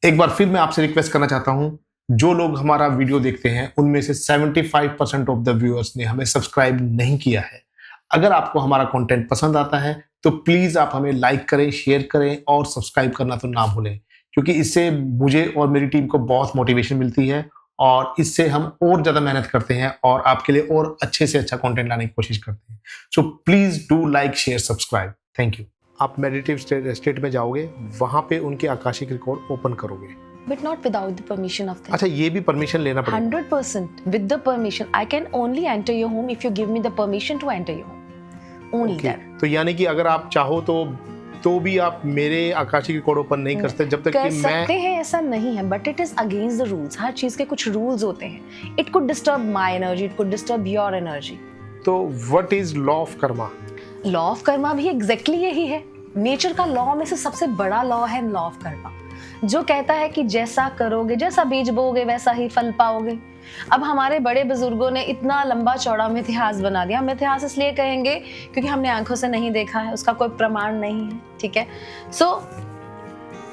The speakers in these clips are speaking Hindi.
एक बार फिर मैं आपसे रिक्वेस्ट करना चाहता हूँ, जो लोग हमारा वीडियो देखते हैं उनमें से 75% ऑफ द व्यूअर्स ने हमें सब्सक्राइब नहीं किया है। अगर आपको हमारा कंटेंट पसंद आता है तो प्लीज आप हमें लाइक करें, शेयर करें और सब्सक्राइब करना तो ना भूलें, क्योंकि इससे मुझे और मेरी टीम को बहुत मोटिवेशन मिलती है और इससे हम और ज्यादा मेहनत करते हैं और आपके लिए और अच्छे से अच्छा कंटेंट लाने की कोशिश करते हैं। So please do like, share, subscribe. Thank you. आप मेडिटेटिव स्टेट में जाओगे, वहां पे उनके आकाशिक रिकॉर्ड ओपन करोगे। But not without the permission of them. अच्छा, ये भी परमिशन लेना पड़ेगा? 100% with the permission. I can only enter your home if you give me the permission to enter your home. Only that. तो यानी कि अगर आप चाहो तो भी आप मेरे आकाशिक रिकॉर्ड ओपन नहीं कर सकते जब तक कि मैं कर सकते हैं, ऐसा नहीं है, but it is against the rules. हर चीज के कुछ रूल्स होते हैं। It could disturb my energy, it could disturb your energy. तो what is law of karma? Law of karma भी एग्जैक्टली यही है। नेचर का लॉ में से सबसे बड़ा लॉ है लॉ ऑफ कर्मा, जो कहता है कि जैसा करोगे, जैसा बीज बोगे वैसा ही फल पाओगे। अब हमारे बड़े बुजुर्गों ने इतना लंबा चौड़ा मिथ्यास बना दिया। हम मिथ्यास इसलिए कहेंगे क्योंकि हमने आंखों से नहीं देखा है, उसका कोई प्रमाण नहीं है, ठीक है। सो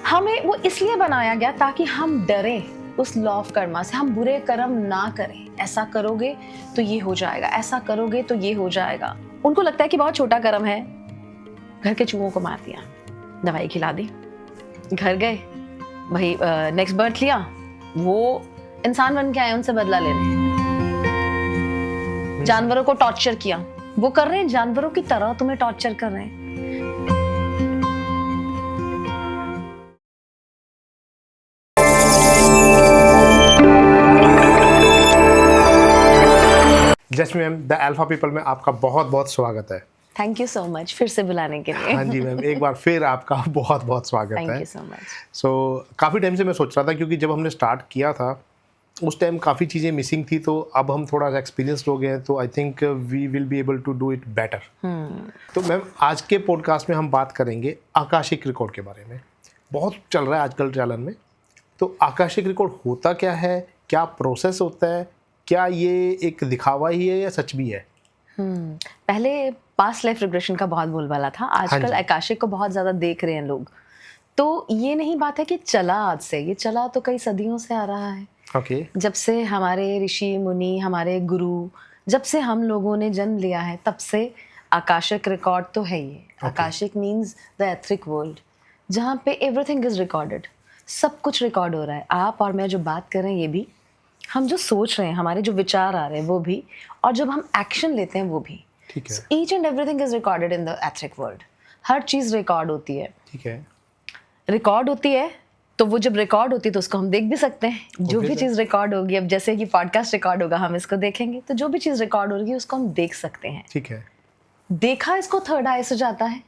हमें वो इसलिए बनाया गया ताकि हम डरें उस लॉ ऑफ कर्मा से, हम बुरे कर्म ना करें। ऐसा करोगे तो ये हो जाएगा, ऐसा करोगे तो ये हो जाएगा। उनको लगता है कि बहुत छोटा कर्म है, घर के चूहों को मार दिया, दवाई खिला दी, घर गए, भाई नेक्स्ट बर्थ लिया, वो इंसान बन के आए, उनसे बदला ले रहे हैं। जानवरों को टॉर्चर किया, वो कर रहे हैं जानवरों की तरह तुम्हें टॉर्चर कर रहे हैं। Just ma'am, the alpha people में आपका बहुत बहुत स्वागत है। थैंक यू सो मच फिर से बुलाने के लिए। हाँ जी मैम, एक बार फिर आपका बहुत बहुत स्वागत है। Thank you so much. So काफ़ी टाइम से मैं सोच रहा था, क्योंकि जब हमने स्टार्ट किया था उस टाइम काफ़ी चीज़ें मिसिंग थी, तो अब हम थोड़ा एक्सपीरियंस्ड हो गए हैं, तो I think we will be able to do it better. तो मैम, आज के पॉडकास्ट में हम बात करेंगे आकाशिक रिकॉर्ड के बारे में। बहुत चल रहा है आजकल चलन में। तो आकाशिक रिकॉर्ड होता क्या है, क्या प्रोसेस होता है, क्या ये एक दिखावा ही है या सच भी है? पहले पास्ट लाइफ रिग्रेशन का बहुत बोलबाला था, आजकल आकाशिक को बहुत ज्यादा देख रहे हैं लोग। तो ये नहीं बात है कि चला आज से, ये चला तो कई सदियों से आ रहा है। जब से हमारे ऋषि मुनि, हमारे गुरु, जब से हम लोगों ने जन्म लिया है, तब से आकाशिक रिकॉर्ड तो है ये। Akashic means the etheric world, जहाँ पे एवरीथिंग इज रिकॉर्डेड, सब कुछ रिकॉर्ड हो रहा है। आप और मैं जो बात कर रहे हैं ये भी, हम जो सोच रहे हैं, हमारे जो विचार आ रहे हैं वो भी, और जब हम एक्शन लेते हैं वो भी। ठीक है। Each and everything is recorded in the etheric world. हर चीज रिकॉर्ड होती है। ठीक है। रिकॉर्ड होती है तो वो जब रिकॉर्ड होती है तो उसको हम देख भी सकते हैं। जो भी चीज़ रिकॉर्ड होगी, अब जैसे कि पॉडकास्ट रिकॉर्ड होगा, हम इसको देखेंगे, तो जो भी चीज़ रिकॉर्ड होगी उसको हम देख सकते हैं। ठीक है। देखा इसको थर्ड आई से जाता है।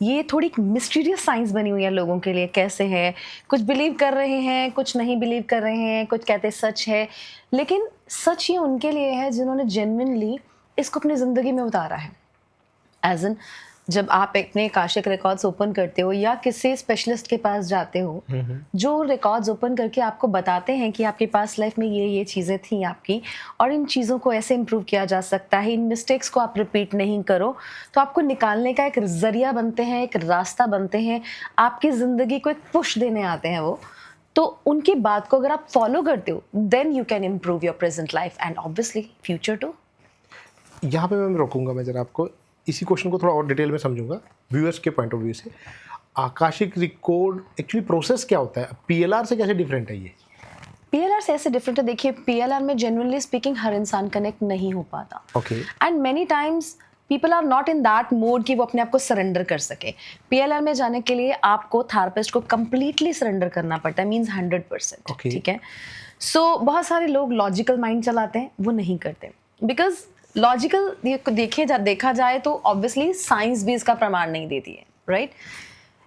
ये थोड़ी मिस्टीरियस साइंस बनी हुई है लोगों के लिए। कैसे है, कुछ बिलीव कर रहे हैं, कुछ नहीं बिलीव कर रहे हैं, कुछ कहते सच है, लेकिन सच ये उनके लिए है जिन्होंने जेन्युइनली इसको अपनी ज़िंदगी में उतारा है। एज एन, जब आप अपने आकाशिक रिकॉर्ड्स ओपन करते हो या किसी स्पेशलिस्ट के पास जाते हो, जो रिकॉर्ड्स ओपन करके आपको बताते हैं कि आपके पास लाइफ में ये चीज़ें थी आपकी, और इन चीज़ों को ऐसे इम्प्रूव किया जा सकता है, इन मिस्टेक्स को आप रिपीट नहीं करो, तो आपको निकालने का एक जरिया बनते हैं, एक रास्ता बनते हैं, आपकी ज़िंदगी को एक पुश देने आते हैं वो। तो उनकी बात को अगर आप फॉलो करते हो, then you can improve your present life and obviously future too. यहाँ पे मैं रोकूंगा, मैं जरा आपको इसी क्वेश्चन को थोड़ा और डिटेल में समझूंगा व्यूअर्स के पॉइंट ऑफ व्यू से। आकाशिक रिकॉर्ड एक्चुअली प्रोसेस क्या होता है, पीएलआर से कैसे डिफरेंट है ये? पीएलआर से ऐसे डिफरेंट है, देखिए पीएलआर में जेन्युइनली स्पीकिंग हर इंसान कनेक्ट नहीं हो पाता। Okay. And many times people are not in that mode कि वो अपने आप को सरेंडर कर सके। पीएलआर में जाने के लिए आपको थेरेपिस्ट को कंप्लीटली सरेंडर करना पड़ता है, मीन्स 100%। ठीक है। सो बहुत सारे लोग लॉजिकल माइंड चलाते हैं, वो नहीं करते, बिकॉज लॉजिकल देखा जाए तो ऑब्वियसली साइंस भी इसका प्रमाण नहीं देती है, राइट?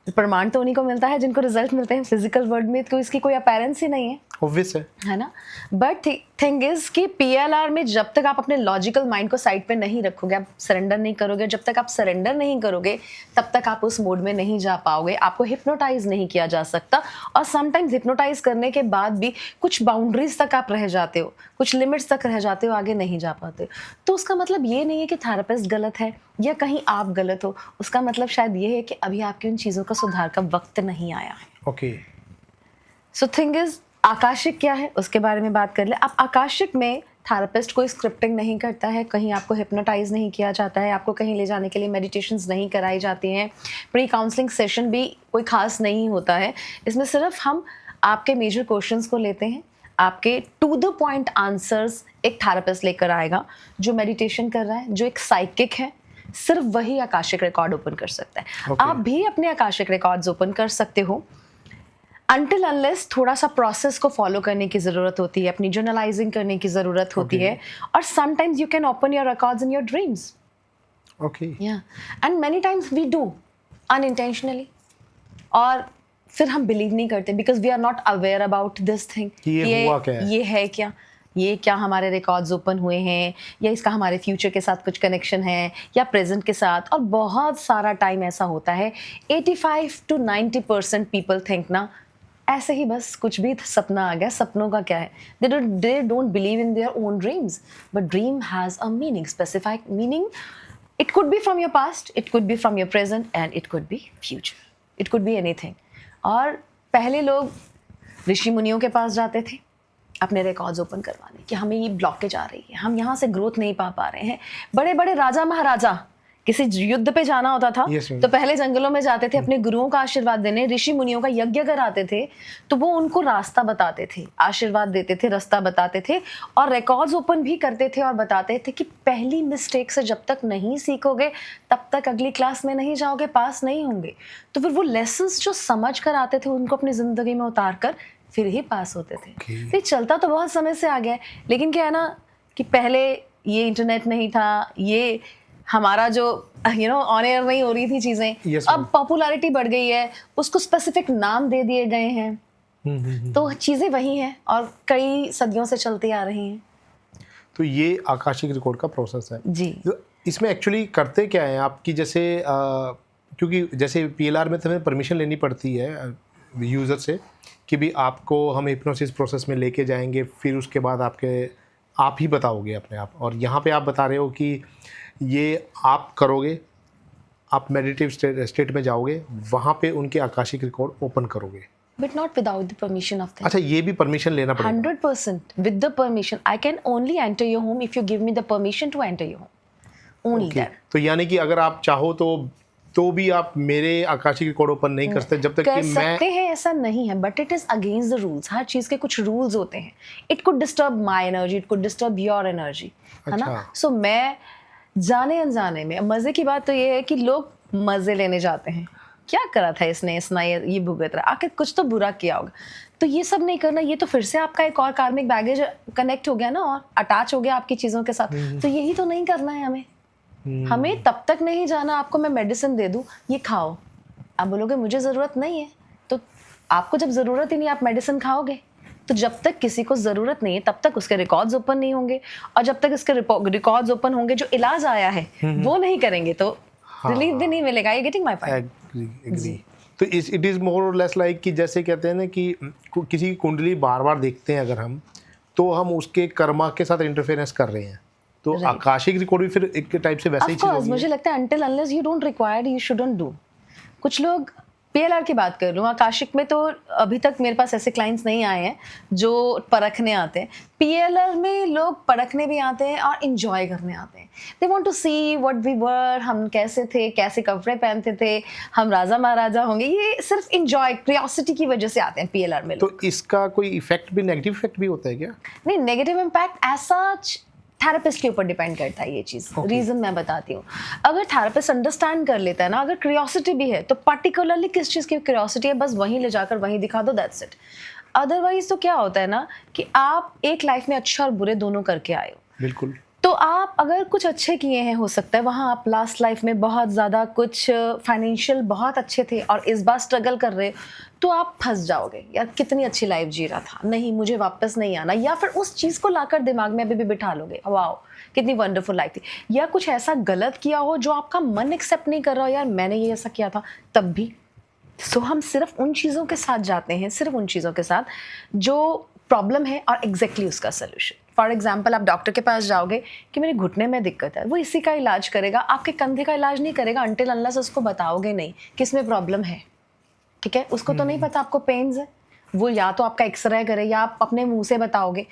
प्रमाण तो उन्हीं को मिलता है जिनको रिजल्ट मिलते हैं फिजिकल वर्ल्ड में, तो इसकी कोई अपीयरेंस ही नहीं है, ऑब्वियस है ना? बट थिंग इज कि पीएलआर में जब तक आप अपने लॉजिकल माइंड को साइड पे नहीं रखोगे, आप सरेंडर नहीं करोगे, जब तक आप सरेंडर नहीं करोगे तब तक आप उस मोड में नहीं जा पाओगे। आपको हिप्नोटाइज नहीं किया जा सकता, और समटाइम्स हिप्नोटाइज करने के बाद भी कुछ बाउंड्रीज तक आप रह जाते हो, कुछ लिमिट्स तक रह जाते हो, आगे नहीं जा पाते। तो उसका मतलब ये नहीं है कि थेरेपिस्ट गलत है या कहीं आप गलत हो, उसका मतलब शायद ये है कि अभी आपकी उन चीज़ों का सुधार का वक्त नहीं आया है। Okay. So thing is, Akashic क्या है उसके बारे में बात कर ले। अब आकाशिक में थेरेपिस्ट कोई स्क्रिप्टिंग नहीं करता है, कहीं आपको हिप्नोटाइज नहीं किया जाता है, आपको कहीं ले जाने के लिए मेडिटेशंस नहीं कराई जाती हैं, प्री काउंसलिंग सेशन भी कोई खास नहीं होता है। इसमें सिर्फ हम आपके मेजर क्वेश्चंस को लेते हैं, आपके टू द पॉइंट आंसर्स एक थेरेपिस्ट लेकर आएगा जो मेडिटेशन कर रहा है, जो एक साइकिक है, सिर्फ वही आकाशिक रिकॉर्ड ओपन कर सकता है। आप भी अपने आकाशिक रिकॉर्ड्स ओपन कर सकते हो, अनटिल अनलेस थोड़ा सा प्रोसेस को फॉलो करने की ज़रूरत होती है, अपनी जर्नलाइजिंग करने की ज़रूरत होती है, और sometimes you can open your records in your dreams. Okay, yeah and many times we do unintentionally, और फिर हम बिलीव नहीं करते because we are not aware about this thing, ये हुआ क्या है? ये है क्या, ये क्या हमारे रिकॉर्ड्स ओपन हुए हैं, या इसका हमारे फ्यूचर के साथ कुछ कनेक्शन है, या प्रेजेंट के साथ। और बहुत सारा टाइम ऐसा होता है, 85 to 90% पीपल थिंक ना ऐसे ही बस कुछ भी सपना आ गया, सपनों का क्या है, they don't believe in their own dreams, but dream has a meaning, specific meaning. It could be from your past, it could be from your present, and it could be future, it could be anything. और पहले लोग ऋषि मुनियों के पास जाते थे अपने रिकॉर्ड्स ओपन करवाने कि हमें ये ब्लॉकेज आ रही है, हम यहाँ से ग्रोथ नहीं पा रहे हैं। बड़े बड़े राजा महाराजा किसी युद्ध पे जाना होता था तो पहले जंगलों में जाते थे अपने गुरुओं का आशीर्वाद देने, ऋषि मुनियों का यज्ञ कराते थे, तो वो उनको रास्ता बताते थे, आशीर्वाद देते थे, रास्ता बताते थे, और रिकॉर्ड्स ओपन भी करते थे और बताते थे कि पहली मिस्टेक से जब तक नहीं सीखोगे तब तक अगली क्लास में नहीं जाओगे, पास नहीं होंगे। तो फिर वो लेसन्स जो समझ कर आते थे उनको अपनी जिंदगी में उतार कर फिर ही पास होते थे। ये चलता तो बहुत समय से आ गया है, लेकिन क्या है ना कि पहले ये इंटरनेट नहीं था, ये हमारा जो ऑन एयर नहीं हो रही थी चीजें, अब पॉपुलैरिटी बढ़ गई है, उसको स्पेसिफिक नाम दे दिए गए हैं, तो चीजें वही हैं और कई सदियों से चलती आ रही हैं। तो ये आकाशिक रिकॉर्ड का प्रोसेस है जी। तो इसमें एक्चुअली करते क्या है आपकी, जैसे क्योंकि जैसे पीएलआर में तो हमें परमिशन लेनी पड़ती है यूज़र से कि भी आपको हम हिप्नोसिस प्रोसेस में लेके जाएंगे, फिर उसके बाद आप ही बताओगे अपने आप। और यहाँ पे आप बता रहे हो कि ये आप करोगे, आप मेडिटेटिव स्टेट में जाओगे, वहाँ पे उनके आकाशिक रिकॉर्ड ओपन करोगे, but not without the permission of them. अच्छा, ये भी परमिशन लेना पड़ेगा? 100% with the permission. I can only enter your home if you give me the permission to enter your home. Only that. तो यानी कि अगर आप चाहो तो भी आप मेरे आकाशिक रिकॉर्ड ओपन नहीं कर सकते जब तक कर कि मैं सकते हैं, ऐसा नहीं है, but it is against the rules. हर चीज के कुछ रूल्स होते हैं। It could disturb my energy, it could disturb your energy, है ना। सो मैं जाने अनजाने में, मजे की बात तो ये है कि लोग मजे लेने जाते हैं, क्या करा था इसने, ये भुगत रहा, आखिर कुछ तो बुरा किया होगा, तो ये सब नहीं करना। ये तो फिर से आपका एक और कार्मिक बैगेज कनेक्ट हो गया ना, और अटैच हो गया आपकी चीजों के साथ, तो यही तो नहीं करना है हमें। हमें तब तक नहीं जाना, आपको मैं मेडिसिन दे दूं, ये खाओ, आप बोलोगे मुझे ज़रूरत नहीं है, तो आपको जब ज़रूरत ही नहीं आप मेडिसिन खाओगे, तो जब तक किसी को ज़रूरत नहीं है तब तक उसके रिकॉर्ड्स ओपन नहीं होंगे, और जब तक इसके रिकॉर्ड्स ओपन होंगे, जो इलाज आया है वो नहीं करेंगे तो रिलीफ भी नहीं मिलेगा। You getting my point? तो इट इज़ मोर और लेस लाइक कि जैसे कहते हैं ना कि किसी की कुंडली बार बार देखते हैं अगर हम, तो हम उसके कर्मा के साथ इंटरफेरेंस कर रहे हैं, तो आकाशिक रिकॉर्ड भी फिर एक टाइप से वैसे ही चीज होगी। मुझे लगता है until unless you don't required you shouldn't do. कुछ लोग पीएलआर की बात कर लूँ, आकाशिक में तो अभी तक मेरे पास ऐसे क्लाइंट्स नहीं आए हैं जो परखने आते हैं। पीएलआर में लोग परखने भी आते हैं और इंजॉय करने आते हैं। They want to see what we were, हम कैसे थे, कैसे कपड़े पहनते थे, हम राजा महाराजा होंगे, ये सिर्फ इंजॉय क्यूरियोसिटी की वजह से आते हैं पीएलआर में। तो इसका कोई इफेक्ट भी, नेगेटिव इफेक्ट भी होता है क्या? नहीं, नेगेटिव इम्पैक्ट ऐसा थेरेपिस्ट के ऊपर डिपेंड करता है ये चीज़। रीज़न मैं बताती हूँ। अगर थेरेपिस्ट अंडरस्टैंड कर लेता है ना, अगर क्यूरियोसिटी भी है, तो पर्टिकुलरली किस चीज़ की क्यूरियोसिटी है बस वहीं ले जाकर वहीं दिखा दो, दैट्स इट। अदरवाइज तो क्या होता है ना कि आप एक लाइफ में अच्छा और बुरे दोनों करके आए हो। बिल्कुल। तो आप अगर कुछ अच्छे किए हैं, हो सकता है वहाँ आप लास्ट लाइफ में बहुत ज़्यादा कुछ फाइनेंशियल बहुत अच्छे थे और इस बार स्ट्रगल कर रहे हो, तो आप फंस जाओगे, यार कितनी अच्छी लाइफ जी रहा था, नहीं मुझे वापस नहीं आना, या फिर उस चीज़ को लाकर दिमाग में अभी भी बिठा लोगे, वाओ कितनी वंडरफुल लाइफ थी। या कुछ ऐसा गलत किया हो जो आपका मन एक्सेप्ट नहीं कर रहा हो, यार मैंने ये ऐसा किया था तब भी। सो हम सिर्फ उन चीज़ों के साथ जाते हैं, सिर्फ उन चीज़ों के साथ जो प्रॉब्लम है और एग्जैक्टली उसका सोल्यूशन। फॉर एग्जाम्पल, आप डॉक्टर के पास जाओगे कि मेरे घुटने में दिक्कत है, वो इसी का इलाज करेगा, आपके कंधे का इलाज नहीं करेगा अनटिल अनलेस उसको बताओगे नहीं कि इसमें प्रॉब्लम है। ठीक है, उसको तो नहीं पता आपको पेन्स है, वो या तो आपका एक्सरे करे या आप अपने मुंह से बताओगे।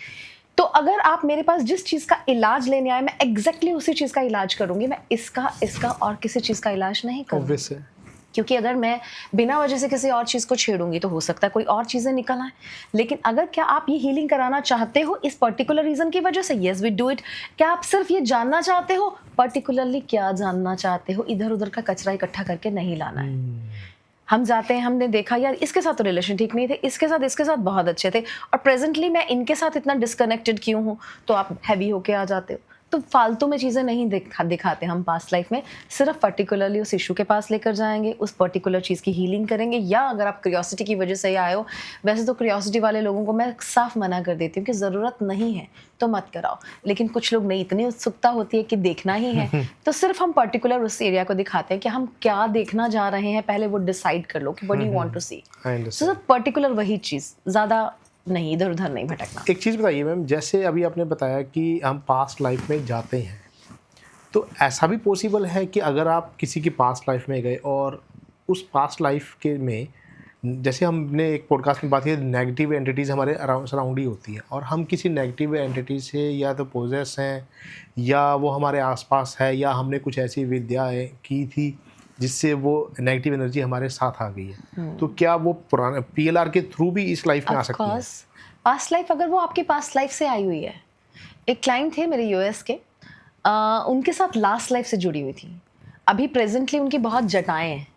तो अगर आप मेरे पास जिस चीज़ का इलाज लेने आए, मैं एग्जैक्टली उसी चीज़ का इलाज करूंगी, मैं इसका और किसी चीज़ का इलाज नहीं करूंगी। ऑब्वियस है। क्योंकि अगर मैं बिना वजह से किसी और चीज़ को छेड़ूंगी तो हो सकता है कोई और चीज़ें निकल आए। लेकिन अगर क्या आप ये हीलिंग कराना चाहते हो इस पर्टिकुलर रीज़न की वजह से, यस वी डू इट। क्या आप सिर्फ ये जानना चाहते हो, पर्टिकुलरली क्या जानना चाहते हो, इधर उधर का कचरा इकट्ठा करके नहीं लाना है। हम जाते हैं, हमने देखा यार इसके साथ तो रिलेशन ठीक नहीं थे, इसके साथ बहुत अच्छे थे, और प्रेजेंटली मैं इनके साथ इतना डिस्कनेक्टेड क्यों हूँ, तो आप हैवी होके आ जाते हो। तो फालतू में चीज़ें नहीं दिखाते हम पास्ट लाइफ में, सिर्फ पर्टिकुलरली उस इशू के पास लेकर जाएंगे, उस पर्टिकुलर चीज़ की हीलिंग करेंगे। या अगर आप क्यूरियोसिटी की वजह से ही आए हो, वैसे तो क्यूरियोसिटी वाले लोगों को मैं साफ मना कर देती हूँ कि ज़रूरत नहीं है तो मत कराओ। लेकिन कुछ लोग नहीं, इतनी उत्सुकता होती है कि देखना ही है, तो सिर्फ हम पर्टिकुलर उस एरिया को दिखाते हैं कि हम क्या देखना जा रहे हैं, पहले वो डिसाइड कर लो कि व्हाट यू वांट टू सी। सिर्फ पर्टिकुलर वही चीज़, ज़्यादा नहीं, इधर उधर नहीं भटकना। एक चीज़ बताइए मैम, जैसे अभी आपने बताया कि हम पास्ट लाइफ में जाते हैं, तो ऐसा भी पॉसिबल है कि अगर आप किसी की पास्ट लाइफ में गए और उस पास्ट लाइफ के में, जैसे हमने एक पॉडकास्ट में बात की, नेगेटिव एंटिटीज़ हमारे सराउंड ही होती है, और हम किसी नेगेटिव एंटिटी से या तो पोजेस हैं या वो हमारे आसपास है, या हमने कुछ ऐसी विद्याएँ की थी जिससे वो नेगेटिव एनर्जी हमारे साथ आ गई है, तो क्या वो पुराने PLR के थ्रू भी इस लाइफ में आ सकती है? पास्ट लाइफ, अगर वो आपकी पास्ट लाइफ से आई हुई है। एक क्लाइंट थे मेरे US के, उनके साथ लास्ट लाइफ से जुड़ी हुई थी। अभी प्रेजेंटली उनकी बहुत जटाएं हैं।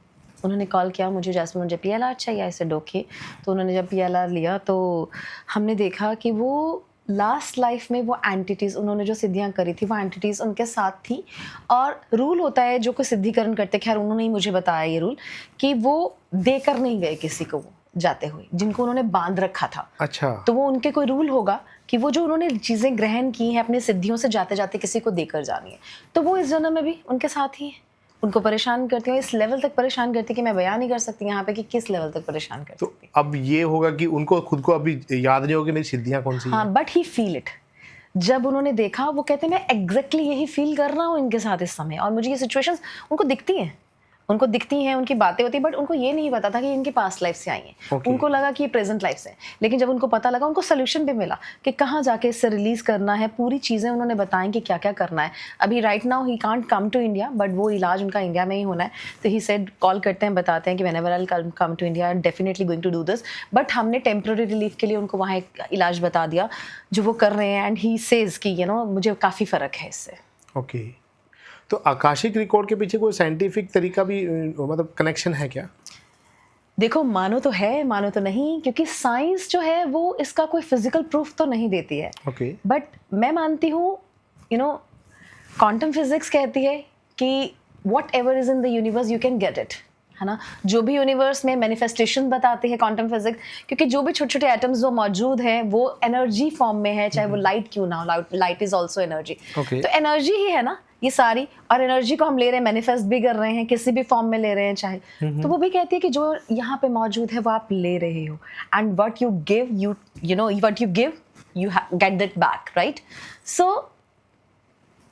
उन्होंने कॉल किया मुझे, जैस्मिन मुझे PLR चाहिए, ऐसे डोके। तो उन्होंने जब PLR लिया तो हमने देखा कि वो लास्ट लाइफ में वो एंटिटीज़, उन्होंने जो सिद्धियां करी थी वो एंटिटीज़ उनके साथ थी। और रूल होता है जो कोई सिद्धिकरण करते, खैर उन्होंने ही मुझे बताया ये रूल, कि वो देकर नहीं गए किसी को, वो जाते हुए जिनको उन्होंने बांध रखा था। अच्छा। तो वो उनके कोई रूल होगा कि वो जो उन्होंने चीज़ें ग्रहण की हैं अपनी सिद्धियों से जाते जाते किसी को देकर जानी है, तो वो इस जन्म में भी उनके साथ ही है। उनको परेशान करती हूँ, इस लेवल तक परेशान करती है कि मैं बयान नहीं कर सकती यहाँ पे कि किस लेवल तक परेशान करती। तो अब ये होगा कि उनको खुद को अभी याद नहीं होगी मेरी सिद्धियाँ कौन सी हैं। हाँ, बट ही फील इट। जब उन्होंने देखा, वो कहते हैं मैं एग्जैक्टली यही फील कर रहा हूँ इनके साथ इस समय, और मुझे ये सिचुएशंस उनको दिखती हैं, उनकी बातें होती, बट उनको ये नहीं पता था कि इनकी पास्ट लाइफ से आई हैं। Okay. उनको लगा कि ये प्रेजेंट लाइफ से है। लेकिन जब उनको पता लगा, उनको सोल्यूशन भी मिला कि कहाँ जाके इससे रिलीज करना है, पूरी चीज़ें उन्होंने बताएं कि क्या क्या करना है। अभी right now he can't come to India, but वो इलाज उनका इंडिया में ही होना है। तो ही सेड, कॉल करते हैं, बताते हैं कि whenever I will come to India, definitely going to do this. But हमने टेम्पररी रिलीफ के लिए उनको वहाँ एक इलाज बता दिया जो वो कर रहे हैं, एंड ही सेज कि मुझे काफ़ी फ़र्क है इससे। ओके। तो आकाशिक रिकॉर्ड के पीछे कोई साइंटिफिक तरीका भी, मतलब कनेक्शन है क्या? देखो, मानो तो है, मानो तो नहीं, क्योंकि साइंस जो है वो इसका कोई फिजिकल प्रूफ तो नहीं देती है। ओके। बट मैं मानती हूँ, क्वांटम फिजिक्स कहती है कि what ever is in the universe you can get it, है ना। जो भी यूनिवर्स में मैनिफेस्टेशन बताती है क्वांटम फिजिक्स, क्योंकि जो भी छोटे छोटे एटम्स जो मौजूद हैं वो एनर्जी फॉर्म में है, चाहे वो लाइट क्यों ना हो, लाइट इज ऑल्सो एनर्जी। तो एनर्जी ही है ना ये सारी, और एनर्जी को हम ले रहे हैं, मैनिफेस्ट भी कर रहे हैं, किसी भी फॉर्म में ले रहे हैं चाहे। तो वो भी कहती है कि जो यहाँ पे मौजूद है वो आप ले रहे हो, and what you give, what you give you get that back, right. So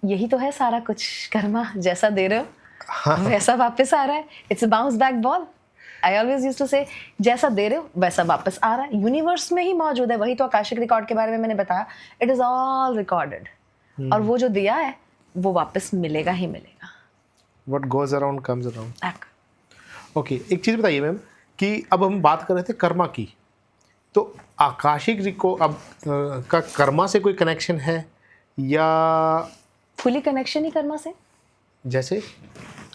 यही तो है सारा कुछ, कर्मा जैसा दे रहे हो वैसा वापस आ रहा है। It's a bounce back ball. I always used to say, जैसा दे रहे हो वैसा वापस आ रहा है, यूनिवर्स में ही मौजूद है। वही तो आकाशिक रिकॉर्ड के बारे में मैंने बताया, इट इज ऑल रिकॉर्डेड, और वो जो दिया है वो वापस मिलेगा ही मिलेगा। What goes around comes around. Okay, एक चीज़ बताइए मैम, कि अब हम बात कर रहे थे कर्मा की, तो आकाशिक रिकॉर्ड अब का कर्मा से कोई कनेक्शन है या फुली कनेक्शन ही कर्मा से। जैसे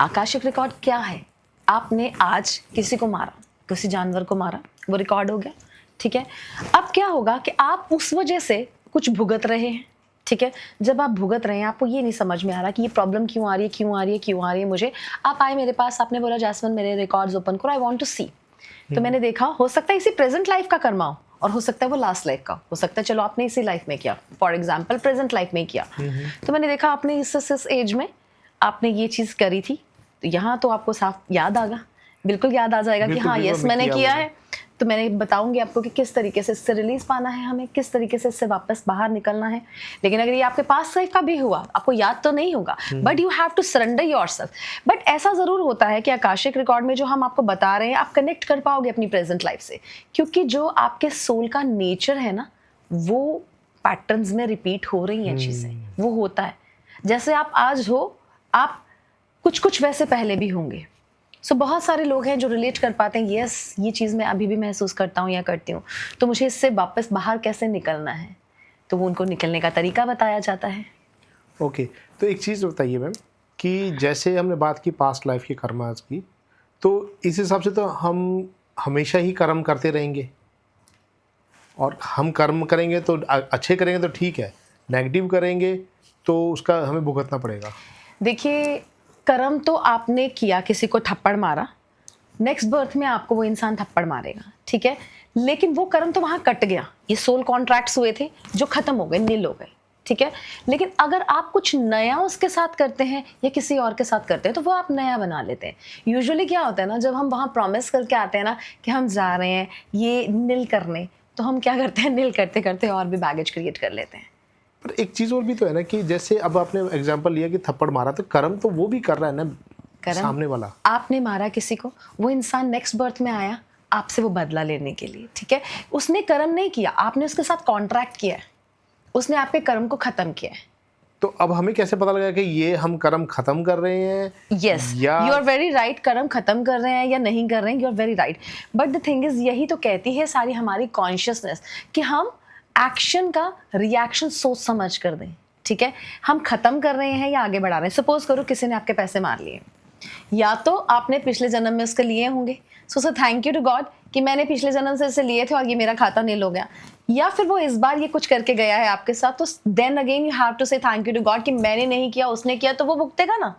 आकाशिक रिकॉर्ड क्या है, आपने आज किसी को मारा, किसी जानवर को मारा, वो रिकॉर्ड हो गया, ठीक है। अब क्या होगा कि आप उस वजह से कुछ भुगत रहे हैं, ठीक है। जब आप भुगत रहे हैं, आपको ये नहीं समझ में आ रहा कि ये प्रॉब्लम क्यों आ रही है मुझे। आप आए मेरे पास, आपने बोला जैस्मिन मेरे रिकॉर्ड्स ओपन करो, आई वांट टू सी। तो मैंने देखा, हो सकता है इसी प्रेजेंट लाइफ का कर्मा हो, और हो सकता है वो लास्ट लाइफ का हो सकता है। चलो आपने इसी लाइफ में किया, फॉर एग्जाम्पल प्रेजेंट लाइफ में किया, तो मैंने देखा आपने इस एज में आपने ये चीज़ करी थी, तो यहाँ तो आपको साफ याद आगा, बिल्कुल याद आ जाएगा कि हाँ यस मैंने किया है। तो मैंने बताऊंगी आपको कि किस तरीके से इससे रिलीज पाना है हमें, किस तरीके से इससे वापस बाहर निकलना है। लेकिन अगर ये आपके पास लाइफ का भी हुआ, आपको याद तो नहीं होगा, but you have to surrender yourself. But ऐसा जरूर होता है कि आकाशिक रिकॉर्ड में जो हम आपको बता रहे हैं आप कनेक्ट कर पाओगे अपनी प्रेजेंट लाइफ से, क्योंकि जो आपके सोल का नेचर है ना, वो पैटर्न्स में रिपीट हो रही हैं चीजें, वो होता है। जैसे आप आज हो, आप कुछ कुछ वैसे पहले भी होंगे। सो बहुत सारे लोग हैं जो रिलेट कर पाते हैं, यस ये चीज़ मैं अभी भी महसूस करता हूँ या करती हूँ, तो मुझे इससे वापस बाहर कैसे निकलना है, तो वो उनको निकलने का तरीका बताया जाता है। ओके, तो एक चीज़ बताइए मैम कि जैसे हमने बात की पास्ट लाइफ की कर्मास की, तो इस हिसाब से तो हम हमेशा ही कर्म करते रहेंगे, और हम कर्म करेंगे तो अच्छे करेंगे तो ठीक है, नेगेटिव करेंगे तो उसका हमें भुगतना पड़ेगा। देखिए, कर्म तो आपने किया, किसी को थप्पड़ मारा, नेक्स्ट बर्थ में आपको वो इंसान थप्पड़ मारेगा, ठीक है, लेकिन वो कर्म तो वहाँ कट गया। ये सोल कॉन्ट्रैक्ट्स हुए थे जो खत्म हो गए, नील हो गए, ठीक है। लेकिन अगर आप कुछ नया उसके साथ करते हैं या किसी और के साथ करते हैं तो वो आप नया बना लेते हैं। यूजुअली क्या होता है ना, जब हम वहाँ प्रॉमिस करके आते हैं ना कि हम जा रहे हैं ये नील करने, तो हम क्या करते हैं, नील करते करते और भी बैगेज क्रिएट कर लेते हैं। पर एक चीज़ और भी तो है ना कि जैसे अब आपने एग्जांपल लिया कि थप्पड़ मारा, तो कर्म तो वो भी कर रहा है ना, सामने वाला। आपने मारा किसी को, वो इंसान नेक्स्ट बर्थ में आया आपसे वो बदला लेने के लिए, ठीक है। उसने कर्म नहीं किया, आपने उसके साथ कॉन्ट्रैक्ट किया है, उसने आपके कर्म को खत्म किया है। तो अब हमें कैसे पता लगा कि ये हम कर्म खत्म कर रहे हैं? Yes, you are very right, कर्म खत्म कर रहे हैं या नहीं कर रहे हैं, you are very right. But the thing is, यही तो कहती है सारी हमारी कॉन्शियसनेस कि हम एक्शन का रिएक्शन सोच समझ कर दें, ठीक है। हम खत्म कर रहे हैं या आगे बढ़ा रहे हैं। सपोज करो किसी ने आपके पैसे मार लिए, या तो आपने पिछले जन्म में उसके लिए होंगे, so so thank you to God कि मैंने पिछले जन्म से इसे लिए थे और ये मेरा खाता नील हो गया, या फिर वो इस बार ये कुछ करके गया है आपके साथ, तो then again you have to say thank you to God कि मैंने नहीं किया उसने किया, तो वो भुगतेगा ना,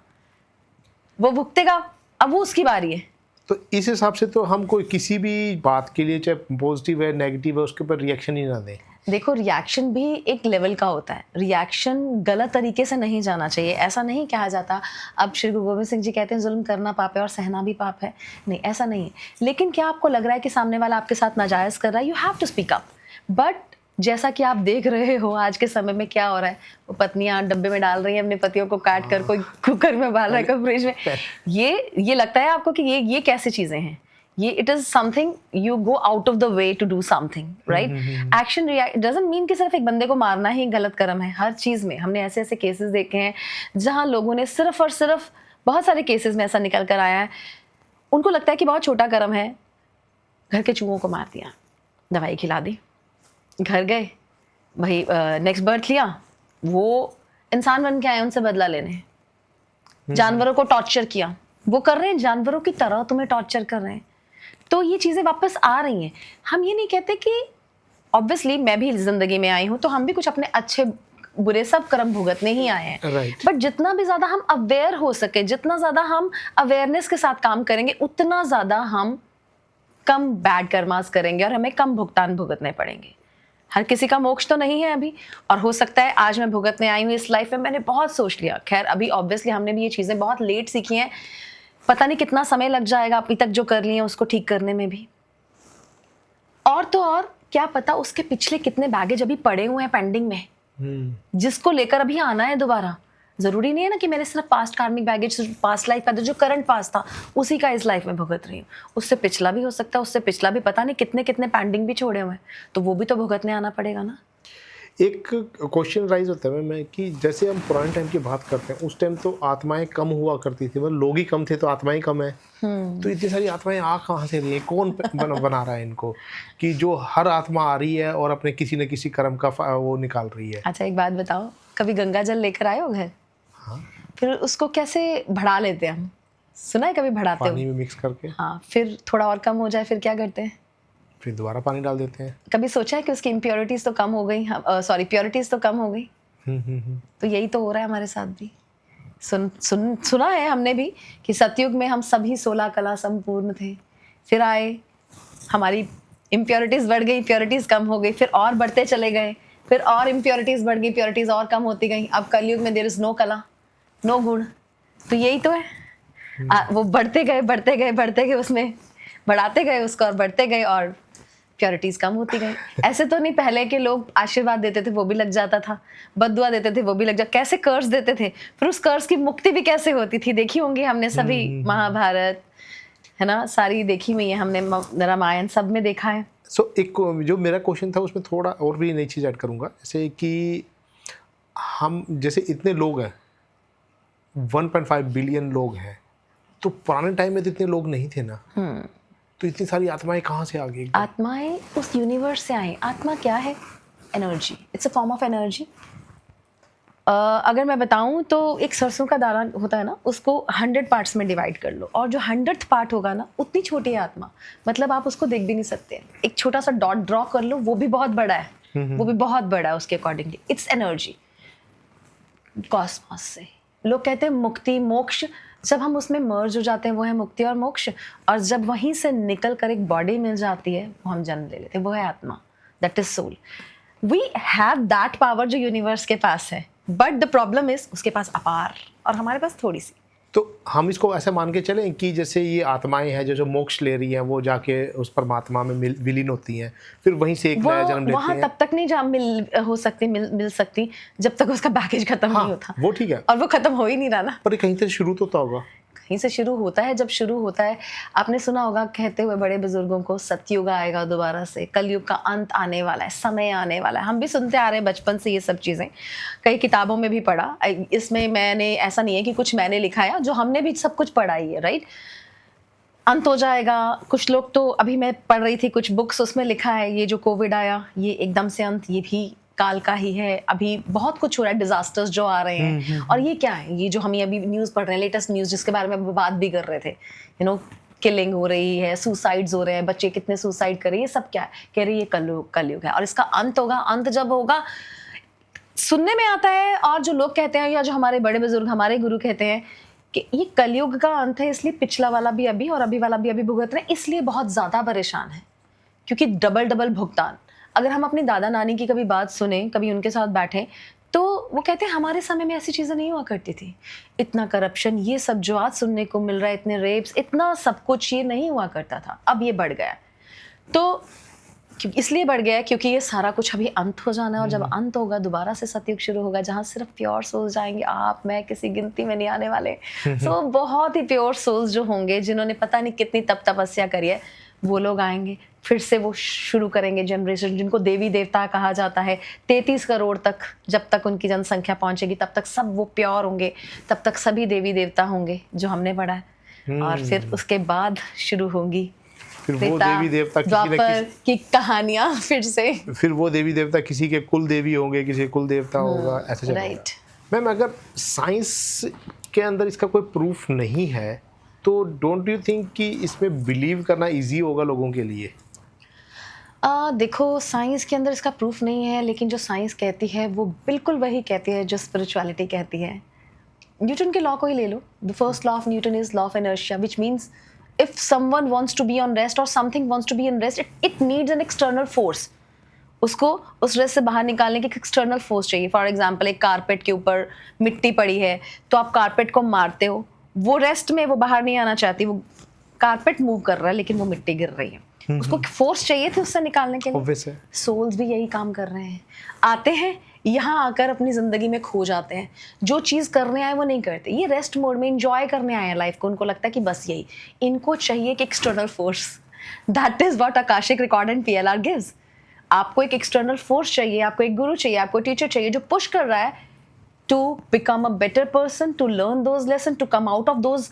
वो भुगतेगा, अब वो उसकी बारी है। तो इस हिसाब से तो हम कोई किसी भी बात के लिए, चाहे पॉजिटिव है नेगेटिव है, उसके ऊपर रिएक्शन ही ना दें। देखो, रिएक्शन भी एक लेवल का होता है, रिएक्शन गलत तरीके से नहीं जाना चाहिए। ऐसा नहीं कहा जाता, अब श्री गुरु गोविंद सिंह जी कहते हैं जुल्म करना पाप है और सहना भी पाप है, नहीं ऐसा नहीं है। लेकिन क्या आपको लग रहा है कि सामने वाला आपके साथ नाजायज़ कर रहा है, you have to speak up. But जैसा कि आप देख रहे हो आज के समय में क्या हो रहा है, वो पत्नियां डब्बे में डाल रही हैं अपने पतियों को काट कर, कोई कुकर में डाल रहा है, कोई फ्रिज में। ये लगता है आपको कि ये कैसी चीज़ें हैं, ये it is something you go out of the way to do something, right. Action doesn't mean कि सिर्फ एक बंदे को मारना ही गलत कर्म है। हर चीज़ में हमने ऐसे ऐसे केसेस देखे हैं जहां लोगों ने सिर्फ और सिर्फ, बहुत सारे केसेस में ऐसा निकल कर आया है, उनको लगता है कि बहुत छोटा कर्म है, घर के चूहों को मार दिया, दवाई खिला दी, घर गए, भाई नेक्स्ट बर्थ लिया, वो इंसान बन के आए उनसे बदला लेने, जानवरों को टॉर्चर किया, वो कर रहे हैं जानवरों की तरह तुम्हें टॉर्चर कर रहे हैं। तो ये चीज़ें वापस आ रही हैं। हम ये नहीं कहते कि, ऑब्वियसली मैं भी जिंदगी में आई हूँ तो हम भी कुछ अपने अच्छे बुरे सब कर्म भुगतने ही आए हैं, right. बट जितना भी ज़्यादा हम अवेयर हो सके, जितना ज़्यादा हम अवेयरनेस के साथ काम करेंगे, उतना ज़्यादा हम कम बैड कर्मास करेंगे और हमें कम भुगतान भुगतने पड़ेंगे। हर किसी का मोक्ष तो नहीं है अभी, और हो सकता है आज मैं भुगतने आई हूँ इस लाइफ में, मैंने बहुत सोच लिया। खैर अभी ऑब्वियसली हमने भी ये चीज़ें बहुत लेट सीखी हैं, पता नहीं कितना समय लग जाएगा अभी तक जो कर लिए उसको ठीक करने में भी। और तो और क्या पता उसके पिछले कितने बैगेज अभी पड़े हुए हैं पेंडिंग में, जिसको लेकर अभी आना है दोबारा। जरूरी नहीं है ना कि मैंने सिर्फ पास्ट कार्मिक बैगेज, पास्ट लाइफ का जो करंट पास्ट था उसी का इस लाइफ में भुगत रही हूँ, उससे पिछला भी हो सकता है, उससे पिछला भी पता नहीं कितने कितने पेंडिंग भी छोड़े हुए हैं, तो वो भी तो भुगतने आना पड़ेगा ना। एक क्वेश्चन राइज होता है मैं कि जैसे हम पुराने टाइम की बात करते हैं, उस टाइम तो आत्माएं कम हुआ करती थी, मतलब लोग ही कम थे तो आत्माएं कम है। तो इतनी सारी आत्माएं आ कहाँ से रही है, कौन बना रहा है इनको कि जो हर आत्मा आ रही है और अपने किसी न किसी कर्म का वो निकाल रही है। अच्छा एक बात बताओ, कभी गंगा जल लेकर आए हो घर? हाँ। फिर उसको कैसे बढ़ा लेते हैं हम, सुना है कभी बढ़ाते हो? पानी में मिक्स करके। हाँ, फिर थोड़ा और कम हो जाए फिर क्या करते हैं? फिर दोबारा पानी डाल देते हैं। कभी सोचा है कि उसकी इम्प्योरिटीज तो कम हो गई, सॉरी प्योरिटीज तो कम हो गई? तो यही तो हो रहा है हमारे साथ भी। सुना है हमने भी कि सतयुग में हम सभी 16 कला संपूर्ण थे, फिर आए, हमारी इम्प्योरिटीज बढ़ गई, प्योरिटीज कम हो गई, फिर और बढ़ते चले गए, फिर और इम्प्योरिटीज बढ़ गई, प्योरिटीज और कम होती गई। अब कलयुग में देयर इज नो कला, नो गुण। तो यही तो है, वो बढ़ते गए, उसमें बढ़ाते गए उसको और बढ़ते गए, और प्योरिटीज कम होती गई। ऐसे तो नहीं, पहले के लोग आशीर्वाद देते थे वो भी लग जाता था, बद्दुआ देते थे वो भी लग जाता, कैसे कर्ज देते थे, फिर उस कर्ज की मुक्ति भी कैसे होती थी देखी होंगी हमने सभी, महाभारत है ना, सारी देखी हुई है हमने, रामायण सब में देखा है। सो एक जो मेरा क्वेश्चन था उसमें थोड़ा और भी नई चीज़ ऐड करूँगा, जैसे कि हम जैसे इतने लोग हैं, 1.5 बिलियन लोग हैं, तो पुराने टाइम में तो इतने लोग नहीं थे ना, तो इतनी सारी आत्माएं कहाँ से आ गई? आत्माएं उस यूनिवर्स से आई। आत्मा क्या है? Energy, it's a form of energy. अगर मैं बताऊं तो एक सरसों का दाना होता है ना, उसको 100 पार्ट्स में डिवाइड कर लो, और जो 100th पार्ट होगा ना, उतनी छोटी है आत्मा, मतलब आप उसको देख भी नहीं सकते। एक छोटा सा डॉट ड्रॉ कर लो, वो भी बहुत बड़ा है, वो भी बहुत बड़ा है उसके अकॉर्डिंगली। इट्स एनर्जी कॉस्मोस से। लोग कहते हैं मुक्ति मोक्ष, जब हम उसमें मर्ज हो जाते हैं वो है मुक्ति और मोक्ष, और जब वहीं से निकल कर एक बॉडी मिल जाती है वो हम जन्म ले लेते हैं, वो है आत्मा, that is soul. We have that power जो यूनिवर्स के पास है, बट द प्रॉब्लम इज उसके पास अपार और हमारे पास थोड़ी सी। तो हम इसको ऐसे मान के चलें कि जैसे ये आत्माएं हैं जो मोक्ष ले रही हैं, वो जाके उस परमात्मा में विलीन होती हैं, फिर वहीं से एक नया जन्म लेते वहाँ हैं। तब तक नहीं जा मिल सकती जब तक उसका पैकेज खत्म नहीं होता। वो ठीक है, और वो खत्म हो ही नहीं रहा ना। पर कहीं से शुरू तो होता होगा। कहीं से शुरू होता है। जब शुरू होता है, आपने सुना होगा कहते हुए बड़े बुजुर्गों को, सतयुग आएगा दोबारा से, कलयुग का अंत आने वाला है, समय आने वाला है। हम भी सुनते आ रहे हैं बचपन से ये सब चीज़ें, कई किताबों में भी पढ़ा। इसमें मैंने, ऐसा नहीं है कि कुछ मैंने लिखा है, जो हमने भी सब कुछ पढ़ा ही है, राइट। अंत हो जाएगा। कुछ लोग तो, अभी मैं पढ़ रही थी कुछ बुक्स, उसमें लिखा है ये जो कोविड आया ये एकदम से अंत, ये भी काल का ही है। अभी बहुत कुछ हो रहा है, डिजास्टर्स जो आ रहे हैं। और ये क्या है, ये जो हम अभी न्यूज़ पढ़ रहे हैं, लेटेस्ट न्यूज़ जिसके बारे में हम बात भी कर रहे थे, यू नो, किलिंग हो रही है, सुसाइड्स हो रहे हैं, बच्चे कितने सुसाइड कर रहे हैं, ये सब क्या है? कह रही है ये कलयुग है और इसका अंत होगा। अंत जब होगा, सुनने में आता है, और जो लोग कहते हैं या जो हमारे बड़े बुजुर्ग, हमारे गुरु कहते हैं कि ये कलयुग का अंत है, इसलिए पिछला वाला भी अभी और अभी वाला भी अभी भुगत रहे हैं, इसलिए बहुत ज़्यादा परेशान है, क्योंकि डबल डबल भुगतान। अगर हम अपनी दादा नानी की कभी बात सुने, कभी उनके साथ बैठे, तो वो कहते हैं हमारे समय में ऐसी चीज़ें नहीं हुआ करती थी, इतना करप्शन, ये सब जो आज सुनने को मिल रहा है, इतने रेप्स, इतना सब कुछ, ये नहीं हुआ करता था, अब ये बढ़ गया। तो इसलिए बढ़ गया क्योंकि ये सारा कुछ अभी अंत हो जाना है, और जब अंत होगा दोबारा से सतयुग शुरू होगा, जहाँ सिर्फ प्योर सोल्स जाएंगे, आप मैं किसी गिनती में नहीं आने वाले। सो बहुत ही प्योर सोल्स जो होंगे, जिन्होंने पता नहीं कितनी तपस्या करी है, वो लोग आएंगे, फिर से वो शुरू करेंगे जनरेशन, जिनको देवी देवता कहा जाता है। 33 करोड़ तक जब तक उनकी जनसंख्या पहुंचेगी, तब तक सब वो प्योर होंगे, तब तक सभी देवी देवता होंगे जो हमने पढ़ा है। और फिर उसके बाद शुरू होंगी फिर वो देवी देवता द्वापर की कहानियां फिर से। फिर वो देवी देवता किसी के कुल देवी होंगे, किसी के कुल देवता होगा, ऐसे चलेगा। राइट मैम, अगर साइंस के अंदर इसका कोई प्रूफ नहीं है, तो डोंट यू थिंक कि इसमें बिलीव करना इजी होगा लोगों के लिए? देखो, साइंस के अंदर इसका प्रूफ नहीं है, लेकिन जो साइंस कहती है वो बिल्कुल वही कहती है जो स्पिरिचुअलिटी कहती है। न्यूटन के लॉ को ही ले लो। The first law of Newton is law of inertia, which means if someone wants to be on rest or something wants to be in rest, it needs an external force. उसको उस रेस्ट से बाहर निकालने की एक एक्सटर्नल फोर्स चाहिए। फॉर एग्जाम्पल, एक कारपेट के ऊपर मिट्टी पड़ी है, तो आप कारपेट को मारते हो, वो रेस्ट में, वो बाहर नहीं आना चाहती, वो कारपेट मूव कर रहा है लेकिन वो मिट्टी गिर रही है, उसको फोर्स चाहिए थी उससे निकालने के लिए। सोल्स भी यही काम कर रहे हैं, आते हैं यहाँ आकर अपनी जिंदगी में खो जाते हैं, जो चीज़ करने आए वो नहीं करते, ये रेस्ट मोड में इंजॉय करने आए हैं लाइफ को, उनको लगता है कि बस यही, इनको चाहिए कि external force. That is what Akashic record and PLR gives. आपको एक एक्सटर्नल फोर्स चाहिए, आपको एक गुरु चाहिए, आपको टीचर चाहिए जो पुश कर रहा है to become a better person, to learn those lesson, to come out of those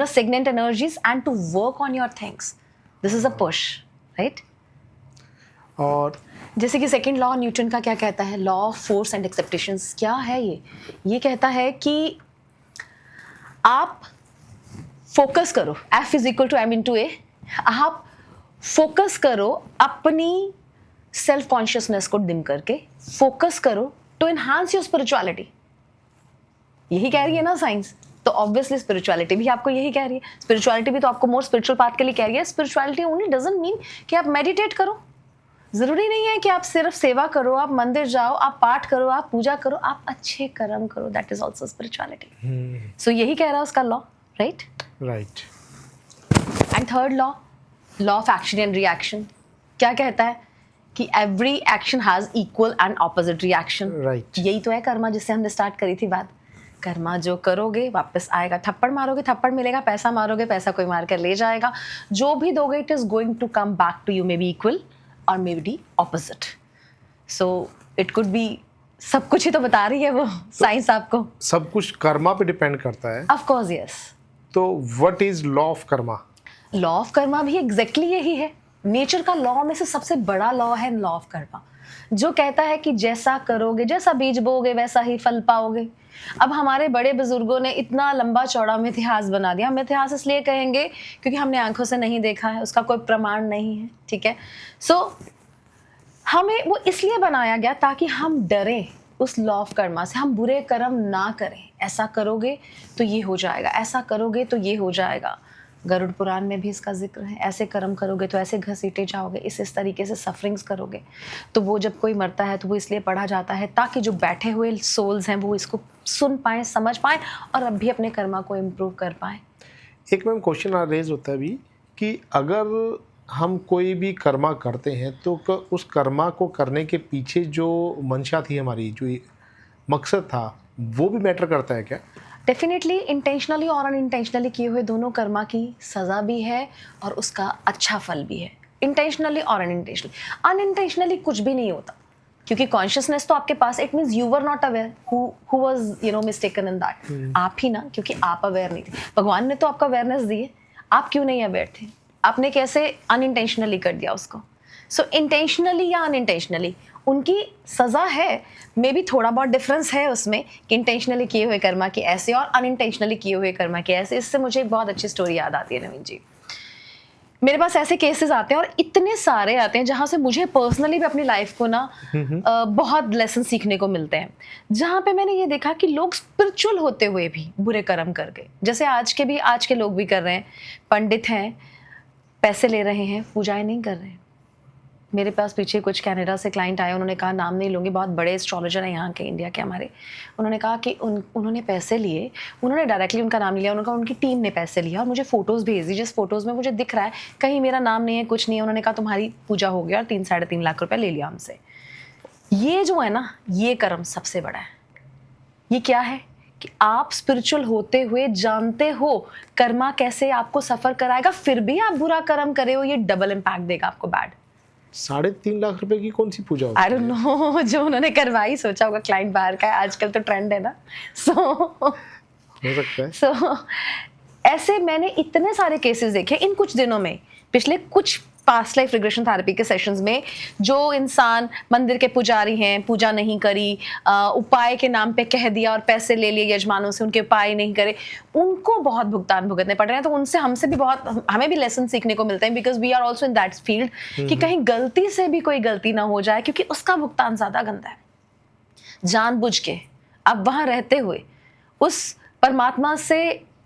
stagnant energies and to work on your things. This is a push, right? और जैसे कि सेकंड लॉ न्यूटन का क्या कहता है, लॉ ऑफ फोर्स एंड एक्सेप्टेशंस, क्या है ये कहता है कि आप फोकस करो, F is equal to M into A, आप फोकस करो अपनी सेल्फ कॉन्शियसनेस को डिम करके, फोकस करो टू एनहांस योर स्पिरिचुअलिटी। यही कह रही है ना साइंस, तो ऑब्वियसली स्पिरिचुअलिटी भी आपको यही कह रही है। स्पिरिचुअलिटी भी तो आपको मोर स्पिरिचुअल पाथ के लिए कह रही है। स्पिरिचुअलिटी ओनली डजंट मीन कि आप मेडिटेट करो, जरूरी नहीं है कि आप सिर्फ सेवा करो, आप मंदिर जाओ, आप पाठ करो, आप पूजा करो, आप अच्छे कर्म करो, दैट इज ऑल्सो स्पिरिचुअलिटी। सो यही कह रहा है उसका law, right. Right. And third law, law of action and reaction, क्या कहता है कि every action has equal and opposite reaction. Right. यही तो है कर्मा, जिससे हमने स्टार्ट करी थी बात। कर्मा जो करोगे वापस आएगा, थप्पड़ मारोगे थप्पड़ मिलेगा, पैसा मारोगे पैसा कोई मार कर ले जाएगा, जो भी दोगे it is going to come back to you, may be equal और may be opposite. So it could be, सब कुछ ही तो बता रही है वो साइंस आपको। सब कुछ कर्मा पे डिपेंड करता है। Of course yes. तो what is law of karma? Law of karma भी एग्जैक्टली यही है। नेचर का लॉ में से सबसे बड़ा लॉ है लॉ ऑफ कर्मा, जो कहता है कि जैसा करोगे, जैसा बीज बोगे वैसा ही फल पाओगे। अब हमारे बड़े बुजुर्गों ने इतना लंबा चौड़ा मिथ्यास बना दिया। हम मिथ्यास इसलिए कहेंगे क्योंकि हमने आंखों से नहीं देखा है, उसका कोई प्रमाण नहीं है, ठीक है। सो हमें वो इसलिए बनाया गया ताकि हम डरें उस लॉ ऑफ कर्मा से, हम बुरे कर्म ना करें। ऐसा करोगे तो ये हो जाएगा, ऐसा करोगे तो ये हो जाएगा। गरुड़ पुराण में भी इसका जिक्र है, ऐसे कर्म करोगे तो ऐसे घसीटे जाओगे, इस तरीके से सफरिंग्स करोगे। तो वो जब कोई मरता है तो वो इसलिए पढ़ा जाता है ताकि जो बैठे हुए सोल्स हैं वो इसको सुन पाएँ, समझ पाएँ और अब भी अपने कर्मा को इम्प्रूव कर पाएँ। एक मैम क्वेश्चन रेज होता है अभी कि अगर हम कोई भी कर्मा करते हैं तो उस कर्मा को करने के पीछे जो मंशा थी हमारी, जो मकसद था, वो भी मैटर करता है क्या? डेफिनेटली इंटेंशनली और अनइंटेंशनली किए हुए दोनों कर्मा की सज़ा भी है और उसका अच्छा फल भी है, इंटेंशनली और अनइंटेंशनली। अनइंटेंशनली कुछ भी नहीं होता क्योंकि कॉन्शियसनेस तो आपके पास, it means you were not aware who was mistaken in that. आप ही ना, क्योंकि आप अवेयर नहीं थे। भगवान ने तो आपको अवेयरनेस दी है, आप क्यों नहीं अवेयर थे? आपने कैसे अनइंटेंशनली कर दिया उसको? सो इंटेंशनली या अनइंटेंशनली उनकी सज़ा है। मे बी थोड़ा बहुत डिफरेंस है उसमें कि इंटेंशनली किए हुए कर्मा की ऐसे और अनइंटेंशनली किए हुए कर्मा की ऐसे। इससे मुझे एक बहुत अच्छी स्टोरी याद आती है नवीन जी। मेरे पास ऐसे केसेस आते हैं और इतने सारे आते हैं जहाँ से मुझे पर्सनली भी अपनी लाइफ को ना बहुत लेसन सीखने को मिलते हैं, जहाँ पे मैंने ये देखा कि लोग स्पिरिचुअल होते हुए भी बुरे कर्म कर गए। जैसे आज के लोग भी कर रहे हैं, पंडित हैं, पैसे ले रहे हैं, पूजाएं नहीं कर रहे हैं। मेरे पास पीछे कुछ कनाडा से क्लाइंट आए, उन्होंने कहा, नाम नहीं लूँगी, बहुत बड़े एस्ट्रोलॉजर हैं यहाँ के, इंडिया के हमारे। उन्होंने कहा कि उन्होंने पैसे लिए, उन्होंने डायरेक्टली उनका नाम नहीं लिया, उन्होंने कहा उनकी टीम ने पैसे लिया और मुझे फ़ोटोज़ भेज दी, जिस फोटोज़ में मुझे दिख रहा है कहीं मेरा नाम नहीं है, कुछ नहीं है। उन्होंने कहा तुम्हारी पूजा हो गया और 3-3.5 लाख रुपये ले लिया हमसे। ये जो है ना, ये कर्म सबसे बड़ा है। ये क्या है कि आप स्पिरिचुअल होते हुए जानते हो कर्मा कैसे आपको सफ़र कराएगा, फिर भी आप बुरा कर्म करे हो, ये डबल इम्पैक्ट देगा आपको बैड। 3.5 लाख रुपए की कौन सी पूजा होती है? आई डोंट नो, जो उन्होंने करवाई, सोचा होगा क्लाइंट बाहर का है, आजकल तो ट्रेंड है ना। हो सकता है। सो ऐसे मैंने इतने सारे केसेस देखे इन कुछ दिनों में, पिछले कुछ पास्ट लाइफ रिग्रेशन थेरेपी के सेशंस में। जो इंसान मंदिर के पुजारी हैं, पूजा नहीं करी, उपाय के नाम पे कह दिया और पैसे ले लिए यजमानों से, उनके उपाय नहीं करे, उनको बहुत भुगतान भुगतने पड़ रहे हैं। तो उनसे हमसे भी बहुत, हमें भी लेसन सीखने को मिलते हैं, because we are also in that field, कि कहीं गलती से भी कोई गलती ना हो जाए, क्योंकि उसका भुगतान ज़्यादा गंदा है। जानबूझ के अब वहाँ रहते हुए उस परमात्मा से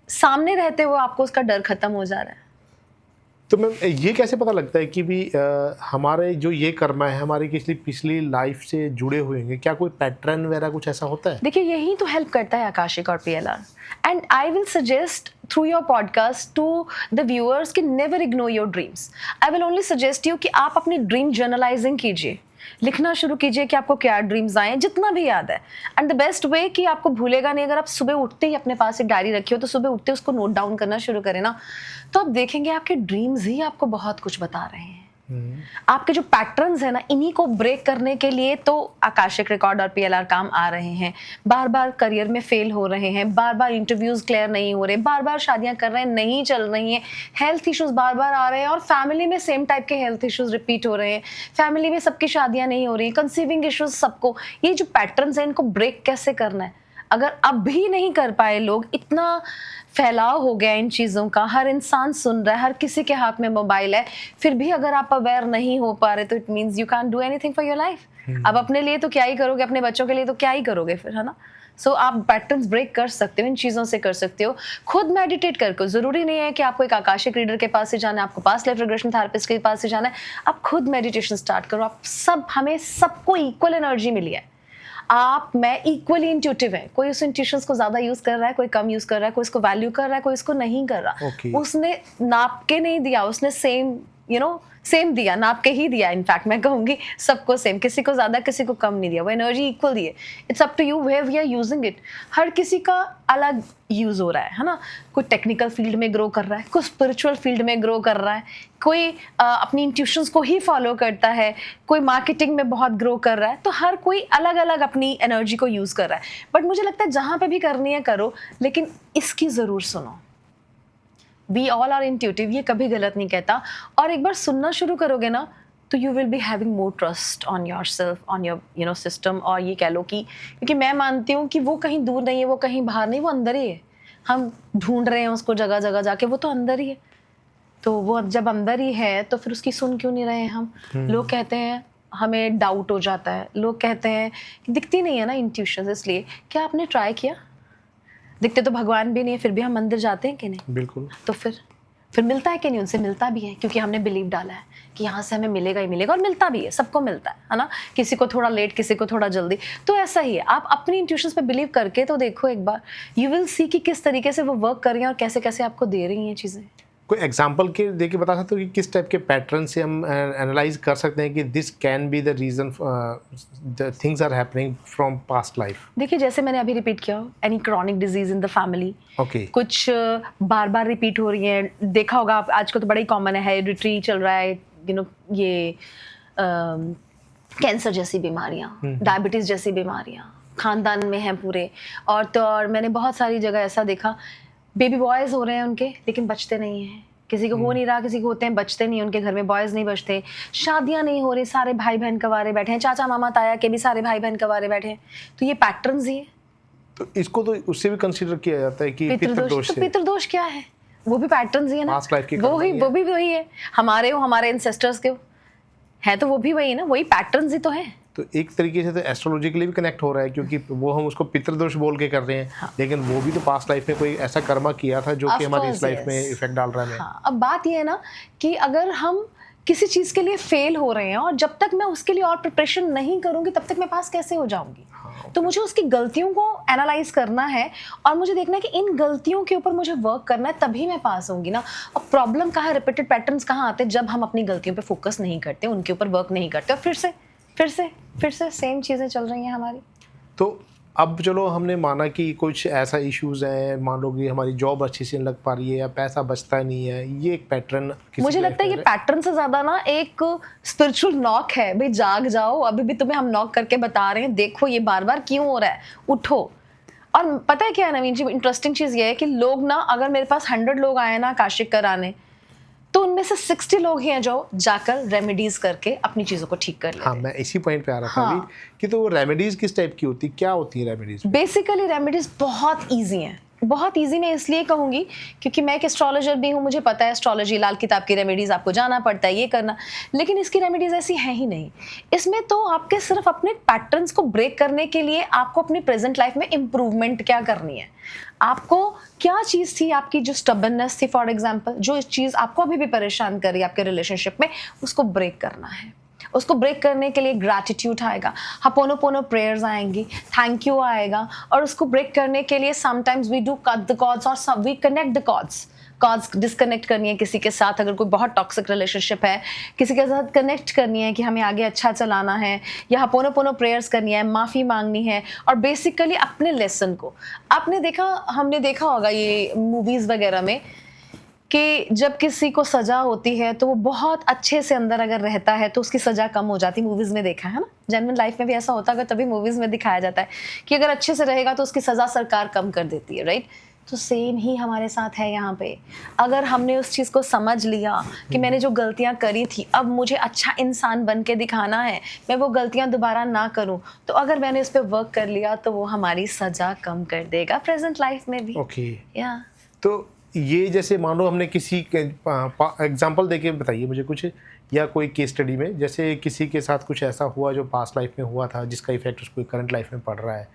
सामने रहते हुए आपको उसका डर खत्म हो जा रहा है। तो मैम ये कैसे पता लगता है कि भी हमारे जो ये कर्मा है हमारी पिछली लाइफ से जुड़े हुए हैं? क्या कोई पैटर्न वगैरह कुछ ऐसा होता है? देखिए, यही तो हेल्प करता है आकाशिक और PLR। And I will suggest through your podcast to the viewers कि never ignore your dreams. I will only suggest you कि आप अपनी ड्रीम जर्नलाइजिंग कीजिए, लिखना शुरू कीजिए कि आपको क्या ड्रीम्स आए, जितना भी याद है। एंड द बेस्ट वे कि आपको भूलेगा नहीं, अगर आप सुबह उठते ही अपने पास एक डायरी रखी हो, तो सुबह उठते उसको नोट डाउन करना शुरू करें ना, तो आप देखेंगे आपके ड्रीम्स ही आपको बहुत कुछ बता रहे हैं। आपके जो पैटर्न्स है ना, इन्हीं को ब्रेक करने के लिए तो आकाशिक रिकॉर्ड और PLR काम आ रहे हैं। बार बार करियर में फेल हो रहे हैं, बार बार इंटरव्यूज क्लियर नहीं हो रहे, बार बार शादियां कर रहे हैं नहीं चल रही हैं, हेल्थ इश्यूज बार बार आ रहे हैं और फैमिली में सेम टाइप के हेल्थ इश्यूज रिपीट हो रहे हैं, फैमिली में सबकी शादियां नहीं हो रही, कंसीविंग इश्यूज सबको। ये जो पैटर्न्स हैं, इनको ब्रेक कैसे करना है? अगर अब भी नहीं कर पाए लोग, इतना फैलाव हो गया इन चीज़ों का, हर इंसान सुन रहा है, हर किसी के हाथ में मोबाइल है, फिर भी अगर आप अवेयर नहीं हो पा रहे तो it means you can do anything for your life. अब अपने लिए तो क्या ही करोगे, अपने बच्चों के लिए तो क्या ही करोगे फिर, है ना। सो आप पैटर्न्स ब्रेक कर सकते हो, इन चीज़ों से कर सकते हो। खुद मेडिटेट करके, ज़रूरी नहीं है कि आपको एक आकाशिक रीडर के पास से जाना है, आपको पास्ट लाइफ रिग्रेशन थेरेपिस्ट के पास से जाना है। आप खुद मेडिटेशन स्टार्ट करो। आप सब, हमें सबको इक्वल एनर्जी मिली है। आप, मैं इक्वली इंट्यूटिव है। कोई उस इंट्यूशंस को ज्यादा यूज कर रहा है, कोई कम यूज कर रहा है, कोई इसको वैल्यू कर रहा है, कोई इसको नहीं कर रहा। Okay. उसने नाप के नहीं दिया, उसने सेम सेम दिया, नाप के ही दिया। इनफैक्ट मैं कहूँगी सबको सेम, किसी को ज़्यादा किसी को कम नहीं दिया, वो एनर्जी इक्वल दी है। It's up to you where we are using it. हर किसी का अलग यूज़ हो रहा है ना। कोई टेक्निकल फील्ड में ग्रो कर रहा है, कोई स्पिरिचुअल फील्ड में ग्रो कर रहा है, कोई अपनी इंट्यूशंस को ही फॉलो करता है, कोई मार्केटिंग में बहुत ग्रो कर रहा है। तो हर कोई अलग अलग अपनी एनर्जी को यूज़ कर रहा है। बट मुझे लगता है जहाँ पे भी करनी है करो, लेकिन इसकी ज़रूर सुनो। वी ऑल आर इंट्यूटिव, ये कभी गलत नहीं कहता। और एक बार सुनना शुरू करोगे ना तो you will be having more trust on your self, on your system. और ये कह लो कि क्योंकि मैं मानती हूँ कि वो कहीं दूर नहीं है, वो कहीं बाहर नहीं, वो अंदर ही है। हम ढूंढ रहे हैं उसको जगह जगह जाके, वो तो अंदर ही है। तो वो जब अंदर ही है तो फिर उसकी सुन क्यों नहीं रहे हैं हम? लोग कहते हैं हमें डाउट हो जाता है, लोग कहते हैं कि दिखती नहीं है ना इंट्यूशन, इसलिए। क्या आपने ट्राई किया? दिखते तो भगवान भी नहीं है, फिर भी हम मंदिर जाते हैं कि नहीं? बिल्कुल। तो फिर मिलता है कि नहीं? उनसे मिलता भी है, क्योंकि हमने बिलीव डाला है कि यहाँ से हमें मिलेगा ही मिलेगा, और मिलता भी है, सबको मिलता है ना। किसी को थोड़ा लेट, किसी को थोड़ा जल्दी। तो ऐसा ही है, आप अपनी इंट्यूशंस पे बिलीव करके तो देखो एक बार, यू विल सी कि किस तरीके से वो वर्क कर रही हैं और कैसे कैसे आपको दे रही हैं चीज़ें। कोई एग्जांपल के देके बता सकते हो कि किस टाइप के पैटर्न से हम एनालाइज कर सकते हैं कि this can be the reason the things are happening from past life? देखिए, जैसे मैंने अभी रिपीट किया, any chronic disease in the family, okay, कुछ बार बार रिपीट हो रही है। देखा होगा आप, आजकल तो बड़ा ही कॉमन है, हेरिडिटरी चल रहा है, ये कैंसर जैसी बीमारियाँ, डायबिटीज़ जैसी बीमारियाँ खानदान में हैं पूरे। और मैंने बहुत सारी जगह ऐसा देखा, बेबी बॉयज़ हो रहे हैं उनके, लेकिन बचते नहीं हैं। किसी को हो नहीं रहा, किसी को होते हैं, बचते नहीं, उनके घर में बॉयज़ नहीं बचते। शादियां नहीं हो रही, सारे भाई बहन कवारे बैठे हैं, चाचा मामा ताया के भी सारे भाई बहन कवारे बैठे हैं। तो ये पैटर्न्स ही है। तो इसको तो उससे भी कंसीडर किया जाता है कि पितृदोष। तो पितृदोष क्या है? वो भी पैटर्न्स ही है ना, पास्ट लाइफ की वो भी वही है। हमारे एंसेस्टर्स के है, तो वो भी वही ना, वही पैटर्न्स ही तो है। तो एक तरीके से तो एस्ट्रोलॉजिकली भी कनेक्ट हो रहा है, क्योंकि वो हम उसको पितृदोष बोल के कर रहे हैं। हाँ। लेकिन वो भी तो पास्ट लाइफ में कोई ऐसा कर्मा किया था जो कि हमारी इस लाइफ में इफेक्ट डाल रहा है। हाँ, अब बात ये है ना कि अगर हम किसी चीज़ के लिए फेल हो रहे हैं और जब तक मैं उसके लिए और प्रिपरेशन नहीं करूंगी तब तक मैं पास कैसे हो जाऊंगी? हाँ, तो मुझे उसकी गलतियों को एनालाइज करना है और मुझे देखना है कि इन गलतियों के ऊपर मुझे वर्क करना है, तभी मैं पास होंगी ना। और प्रॉब्लम कहाँ है, रिपीटेड पैटर्न्स कहाँ आते हैं? जब हम अपनी गलतियों पे फोकस नहीं करते, उनके ऊपर वर्क नहीं करते, और फिर से सेम चीज़ें चल रही हैं हमारी। तो अब चलो, हमने माना कि कुछ ऐसा इश्यूज हैं, मान लो कि हमारी जॉब अच्छी से नहीं लग पा रही है या पैसा बचता नहीं है, ये एक पैटर्न मुझे लगता है ये पैटर्न से ज्यादा ना एक स्पिरिचुअल नॉक है। भाई जाग जाओ, अभी भी तुम्हें हम नॉक करके बता रहे हैं, देखो ये बार बार क्यों हो रहा है, उठो। और पता है क्या है नवीन जी, इंटरेस्टिंग चीज़ ये है कि लोग ना, अगर मेरे पास 100 लोग आए ना आकाशिक कराने, तो उनमें से 60 लोग ही हैं जो जाकर रेमेडीज करके अपनी चीज़ों को ठीक कर लेते हैं। हाँ, मैं इसी पॉइंट पे आ रहा था अभी कि तो वो रेमेडीज किस टाइप की होती है, क्या होती है रेमेडीज? बेसिकली रेमेडीज बहुत ईजी हैं। बहुत ईजी मैं इसलिए कहूँगी क्योंकि मैं एक एस्ट्रोलॉजर भी हूँ, मुझे पता है एस्ट्रोलॉजी लाल किताब की रेमेडीज आपको जाना पड़ता है, ये करना। लेकिन इसकी रेमेडीज ऐसी है ही नहीं। इसमें तो आपके सिर्फ अपने पैटर्न्स को ब्रेक करने के लिए आपको अपनी प्रेजेंट लाइफ में इम्प्रूवमेंट क्या करनी है, आपको क्या चीज़ थी आपकी जो स्टबर्ननेस थी, फॉर एग्जाम्पल जो चीज़ आपको अभी भी परेशान कर रही है आपके रिलेशनशिप में, उसको ब्रेक करना है। उसको ब्रेक करने के लिए ग्रैटिट्यूड आएगा, हपोनोपोनो प्रेयर्स आएंगी, थैंक यू आएगा। और उसको ब्रेक करने के लिए sometimes we do cut the cords और we connect the cords disconnect करनी है किसी के साथ। अगर कोई बहुत टॉक्सिक रिलेशनशिप है, किसी के साथ कनेक्ट करनी है कि हमें आगे अच्छा चलाना है, या हपोनोपोनो प्रेयर्स करनी है, माफ़ी मांगनी है। और बेसिकली अपने लेसन को हमने देखा होगा ये मूवीज़ वगैरह में कि जब किसी को सजा होती है तो वो बहुत अच्छे से अंदर अगर रहता है तो उसकी सजा कम हो जाती है। मूवीज़ में देखा है ना, जेन्युइन लाइफ में भी ऐसा होता है, तभी मूवीज़ में दिखाया जाता है कि अगर अच्छे से रहेगा तो उसकी सज़ा सरकार कम कर देती है, राइट? तो सेम ही हमारे साथ है यहाँ पे। अगर हमने उस चीज़ को समझ लिया कि मैंने जो गलतियाँ करी थी, अब मुझे अच्छा इंसान बन के दिखाना है, मैं वो गलतियाँ दोबारा ना करूँ, तो अगर मैंने उस पर वर्क कर लिया तो वो हमारी सज़ा कम कर देगा प्रेजेंट लाइफ में भी। ओके, या तो ये जैसे मान लो हमने किसी एग्जांपल देके बताइए मुझे कुछ, या कोई केस स्टडी में जैसे किसी के साथ कुछ ऐसा हुआ जो पास्ट लाइफ में हुआ था जिसका इफेक्ट उसको करंट लाइफ में पड़ रहा है,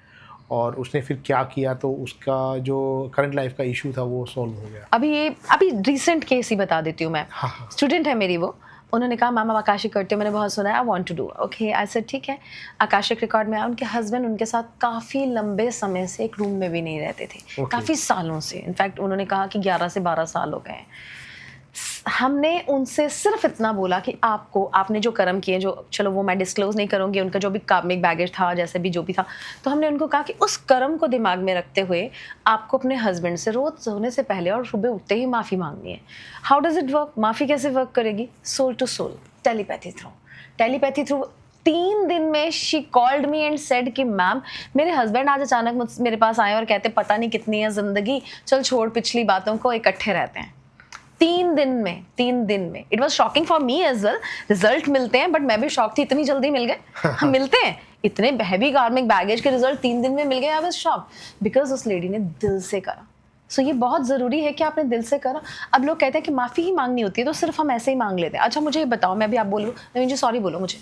और उसने फिर क्या किया तो उसका जो करंट लाइफ का इशू था वो सॉल्व हो गया। अभी रिसेंट केस ही बता देती हूँ मैं। हाँ। स्टूडेंट है मेरी, वो उन्होंने कहा मैम आकाशिक करते हो, मैंने बहुत सुना है, I want to do. Okay, I said ठीक है। आकाशिक रिकॉर्ड में आया, उनके हस्बैंड उनके साथ काफ़ी लंबे समय से एक रूम में भी नहीं रहते थे, काफ़ी सालों से। इनफैक्ट उन्होंने कहा कि 11 से 12 साल हो गए। हमने उनसे सिर्फ इतना बोला कि आपने जो कर्म किए, जो चलो वो मैं डिस्क्लोज नहीं करूंगी, उनका जो भी कार्मिक बैगेज था, जैसे भी जो भी था, तो हमने उनको कहा कि उस कर्म को दिमाग में रखते हुए आपको अपने हस्बैंड से रोज सोने से पहले और सुबह उठते ही माफ़ी मांगनी है। How does it work? माफ़ी कैसे वर्क करेगी? Soul to soul, telepathy through 3 दिन में she called me and said कि मैम मेरे हस्बैंड आज अचानक मेरे पास आए और कहते पता नहीं कितनी है जिंदगी, चल छोड़ पिछली बातों को, इकट्ठे रहते हैं। 3 दिन में it was shocking for me as well. Result मिलते हैं, बट मैं भी शॉक थी, इतनी जल्दी मिल गए। हम मिलते हैं, इतने हैवी कार्मिक बैगेज के रिजल्ट 3 दिन में मिल गए। आई वाज शॉक बिकॉज उस लेडी ने दिल से करा। सो ये बहुत ज़रूरी है कि आपने दिल से करा। अब लोग कहते हैं कि माफ़ी ही मांगनी होती है, तो सिर्फ हम ऐसे ही मांग लेते हैं। अच्छा मुझे ये बताओ, मैं भी आप बोलूँ नवीन जी सॉरी बोलो मुझे,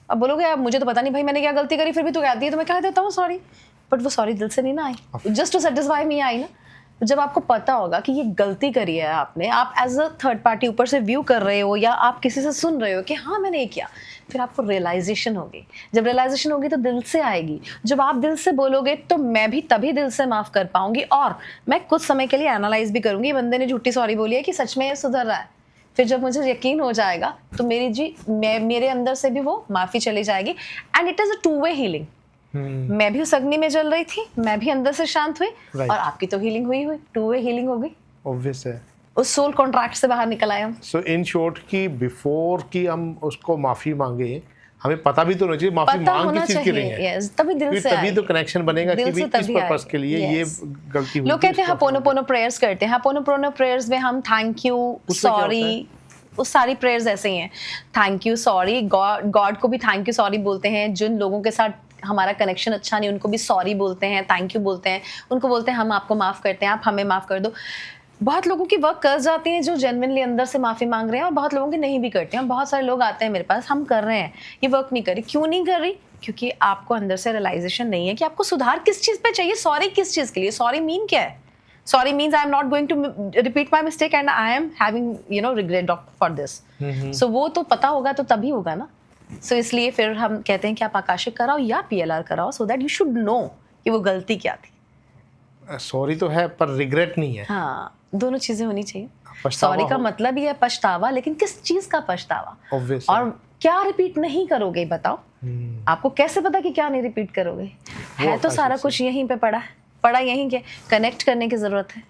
अब बोलोगे अब मुझे तो पता नहीं भाई मैंने क्या गलती करी, फिर भी तो कहती है, तो मैं कह देता हूँ सॉरी, बट वो सॉरी दिल से नहीं ना आई, जस्ट टू सेटिस्फाई मी आई ना। जब आपको पता होगा कि ये गलती करी है आपने, आप एज अ थर्ड पार्टी ऊपर से व्यू कर रहे हो या आप किसी से सुन रहे हो कि हाँ मैंने ये किया, फिर आपको रियलाइजेशन होगी। जब रियलाइजेशन होगी तो दिल से आएगी। जब आप दिल से बोलोगे तो मैं भी तभी दिल से माफ़ कर पाऊंगी, और मैं कुछ समय के लिए एनालाइज भी करूंगी बंदे ने झूठी सॉरी बोली है कि सच में ये सुधर रहा है। फिर जब मुझे यकीन हो जाएगा तो मेरे अंदर से भी वो माफ़ी चली जाएगी। And it is a 2-way healing. मैं भी उस अग्नि में जल रही थी, मैं भी अंदर से शांत हुई, और आपकी तो हीलिंग हुई 2-way हीलिंग हो गई। ऑब्वियस है, उस सोल कॉन्ट्रैक्ट से बाहर निकल आए हम। सो इन शॉर्ट कि बिफोर कि हम उसको माफी मांगे, हमें पता भी तो होना चाहिए माफी मांग किस चीज के लिए है। यस, तभी दिल से तभी तो कनेक्शन बनेगा कि भी किस पर्पस के लिए ये गलती हुई। लोग कहते हैं हपोनोपोनो प्रेयर्स करते हैं, हपोनोपोनो प्रेयर्स में हम थैंक यू, सॉरी, उस सारी प्रेयर्स ऐसे ही हैं। थैंक यू, सॉरी, गॉड को भी थैंक यू सॉरी बोलते हैं। जिन लोगों के साथ हमारा कनेक्शन अच्छा नहीं उनको भी सॉरी बोलते हैं, थैंक यू बोलते हैं, उनको बोलते हैं हम आपको माफ़ करते हैं, आप हमें माफ़ कर दो। बहुत लोगों की वर्क कर जाती हैं जो जेन्युइनली अंदर से माफ़ी मांग रहे हैं, और बहुत लोगों की नहीं भी करते हैं। बहुत सारे लोग आते हैं मेरे पास, हम कर रहे हैं, ये वर्क नहीं कर रही। क्यों नहीं कर रही? क्योंकि आपको अंदर से रियलाइजेशन नहीं है कि आपको सुधार किस चीज़ पे चाहिए। सॉरी किस चीज़ के लिए? सॉरी मीन क्या है? Sorry means I am not going to repeat my mistake and I am having regret for this. So वो तो पता होगा तो तभी होगा ना। So इसलिए फिर हम कहते हैं कि आप आकाशिक कराओ या PLR कराओ, so that you should know कि वो गलती क्या थी। सॉरी तो है पर रिग्रेट नहीं है। हाँ, दोनों चीजें होनी चाहिए। सॉरी का मतलब ही है पछतावा, लेकिन किस चीज का पछतावा? Obvious और क्या रिपीट नहीं करोगे बताओ? आपको कैसे पता कि क्या नहीं रिपीट करोगे? है तो सारा कुछ यहीं पे पड़ा यहीं के, कनेक्ट करने की ज़रूरत है।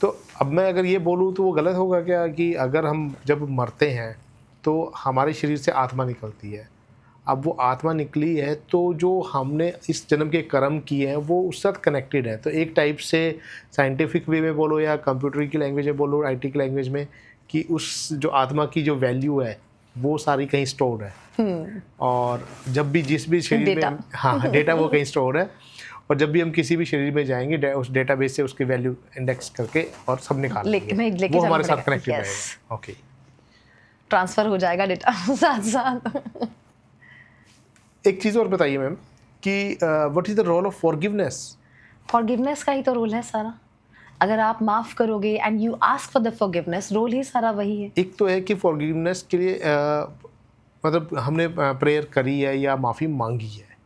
तो अब मैं अगर ये बोलूँ तो वो गलत होगा क्या कि अगर हम जब मरते हैं तो हमारे शरीर से आत्मा निकलती है। अब वो आत्मा निकली है तो जो हमने इस जन्म के कर्म किए हैं वो उसके साथ कनेक्टेड है। तो एक टाइप से साइंटिफिक वे में बोलो या कंप्यूटर की लैंग्वेज में बोलो, IT की लैंग्वेज में, कि उस जो आत्मा की जो वैल्यू है वो सारी कहीं स्टोर्ड है। और जब भी जिस भी शरीर में हाँ डेटा वो कहीं स्टोर्ड है, और जब भी हम किसी भी शरीर में जाएंगे उस डेटाबेस से उसकी वैल्यू इंडेक्स करके और सब निकाल लेंगे, वो हमारे साथ कनेक्टेड रहेगा। ओके, ट्रांसफर हो जाएगा डेटा साथ साथ। एक चीज़ और बताइए मैम कि what is the role of forgiveness? Forgiveness का ही तो रोल है सारा। अगर आप माफ करोगे and you ask for the forgiveness, role ही सारा वही है। एक तो है कि फॉरगिवनेस के लिए मतलब हमने प्रेयर करी है या माफ़ी मांगी है।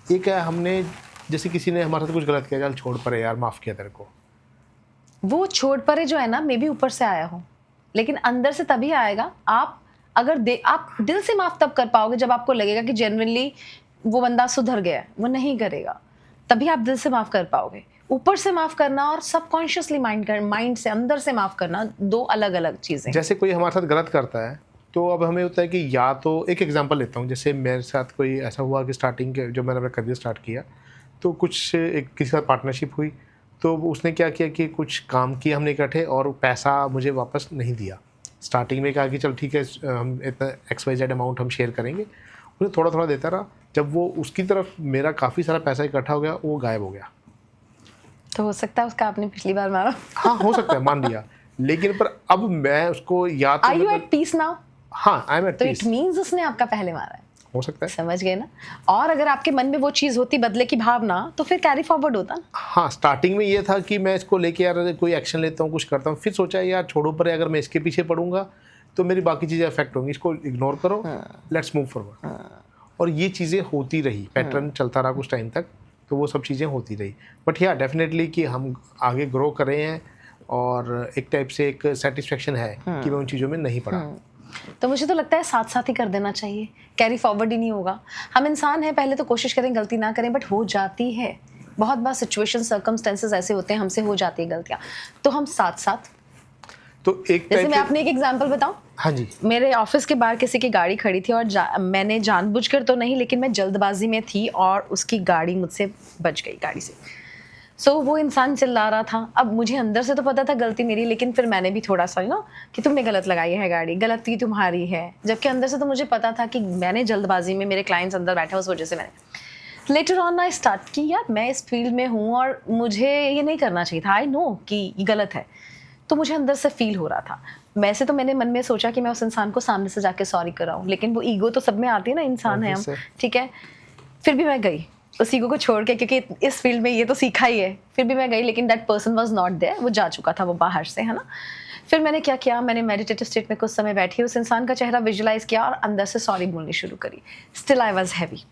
एक है हमने जैसे किसी ने हमारे साथ कुछ गलत किया, चल छोड़ परे यार, माफ़ किया तेरे को। वो छोड़ परे जो है ना, मे भी ऊपर से आया हो, लेकिन अंदर से तभी आएगा। आप दिल से माफ़ तब कर पाओगे जब आपको लगेगा कि जेन्युइनली वो बंदा सुधर गया है। वो नहीं करेगा, तभी आप दिल से माफ़ कर पाओगे। ऊपर से माफ़ करना और सबकॉन्शियसली माइंड से अंदर से माफ़ करना, दो अलग अलग चीज़ें। जैसे कोई हमारे साथ गलत करता है तो अब हमें होता है कि या तो एक एग्जांपल लेता हूँ, जैसे मेरे साथ कोई ऐसा हुआ कि स्टार्टिंग के जो मैंने अपना करियर स्टार्ट किया तो कुछ एक किसी का पार्टनरशिप हुई, तो उसने क्या किया कि कुछ काम किया हमने इकट्ठे और पैसा मुझे वापस नहीं दिया। स्टार्टिंग में कहा कि चल ठीक है हम इतना XYZ अमाउंट हम शेयर करेंगे, उन्हें थोड़ा थोड़ा देता रहा। जब वो उसकी तरफ मेरा काफ़ी सारा पैसा इकट्ठा हो गया, वो गायब हो गया। तो हो सकता है उसका आपने पिछली बार मारा। हाँ हो सकता है, मान लिया, लेकिन पर अब मैं उसको याद Are you at peace now? हाँ आई एम एट तो पीस। इट मीन्स उसने आपका पहले मारा है। हो सकता है, समझ गए ना? और अगर आपके मन में वो चीज़ होती बदले की भावना, तो फिर कैरी फॉरवर्ड होता ना। हाँ स्टार्टिंग में ये था कि मैं इसको लेके यार कोई एक्शन लेता हूँ, कुछ करता हूँ, फिर सोचा यार छोड़ो पर अगर मैं इसके पीछे पड़ूंगा तो मेरी बाकी चीज़ें अफेक्ट होंगी, इसको इग्नोर करो, लेट्स मूव फॉरवर्ड। और ये चीज़ें होती रही, पैटर्न चलता रहा कुछ टाइम तक, तो वो सब चीज़ें होती रही। बट या डेफिनेटली कि हम आगे ग्रो कर रहे हैं, और एक टाइप से एक सेटिस्फेक्शन है कि मैं उन चीज़ों में नहीं पड़ा। तो मुझे तो लगता है साथ साथ ही कर देना चाहिए, कैरी फॉरवर्ड ही नहीं होगा। हम इंसान हैं, पहले तो कोशिश करें गलती ना करें, बट हो जाती है। बहुत बार सिचुएशन सर्कमस्टेंसेस ऐसे होते हैं, हमसे हो जाती है गलतियाँ, तो हम साथ साथ। तो एक जैसे टाइप मैं अपने एक एग्जांपल बताऊं, हाँ जी, मेरे ऑफिस के बाहर किसी की गाड़ी खड़ी थी और मैंने जानबूझकर तो नहीं, लेकिन मैं जल्दबाजी में थी और उसकी गाड़ी मुझसे बच गई गाड़ी से। सो वो इंसान चिल्ला रहा था। अब मुझे अंदर से तो पता था गलती मेरी, लेकिन फिर मैंने भी थोड़ा सा कि तुमने गलत लगाई है गाड़ी, गलती तुम्हारी है, जबकि अंदर से तो मुझे पता था कि मैंने जल्दबाजी में, मेरे क्लाइंट्स अंदर बैठे, उस वजह से मैंने लेटर ऑन आई स्टार्ट कि यार मैं इस फील्ड में हूँ और मुझे ये नहीं करना चाहिए था। आई नो कि ये गलत है, तो मुझे अंदर से फील हो रहा था। वैसे तो मैंने मन में सोचा कि मैं उस इंसान को सामने से जाके सॉरी कराऊं, लेकिन वो ईगो तो सब में आती है ना, इंसान है हम, ठीक है। फिर भी मैं गई उस ईगो को छोड़ के, क्योंकि इस फील्ड में ये तो सीखा ही है। फिर भी मैं गई, लेकिन that person was not there, वो जा चुका था, वो बाहर से, है ना। फिर मैंने क्या किया, मैंने मेडिटेटिव स्टेट में कुछ समय बैठी, उस इंसान का चेहरा विजुलाइज किया और अंदर से सॉरी बोलनी शुरू करी। Still I was heavy.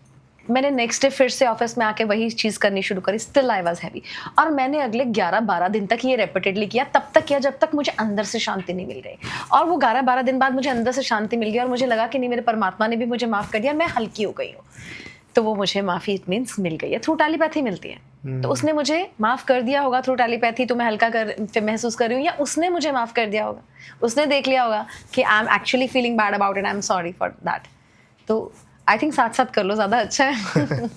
मैंने नेक्स्ट डे फिर से ऑफिस में आके वही चीज़ करनी शुरू करी। Still I was heavy. और मैंने अगले 11-12 दिन तक ये रेपिटेडली किया, तब तक किया जब तक मुझे अंदर से शांति नहीं मिल गई। और वो 11-12 दिन बाद मुझे अंदर से शांति मिल गई और मुझे लगा कि नहीं, मेरे परमात्मा ने भी मुझे माफ़ कर दिया, मैं हल्की हो गई हूँ। तो वो मुझे माफ़ी इट मीन्स मिल गई है, थ्रू टेलीपैथी मिलती है। तो उसने मुझे माफ़ कर दिया होगा थ्रू टेलीपैथी, तो मैं हल्का महसूस कर रही हूँ, या उसने मुझे माफ़ कर दिया होगा, उसने देख लिया होगा कि I am actually feeling bad about it, I am sorry for that. तो आई थिंक साथ साथ कर लो, ज़्यादा अच्छा है।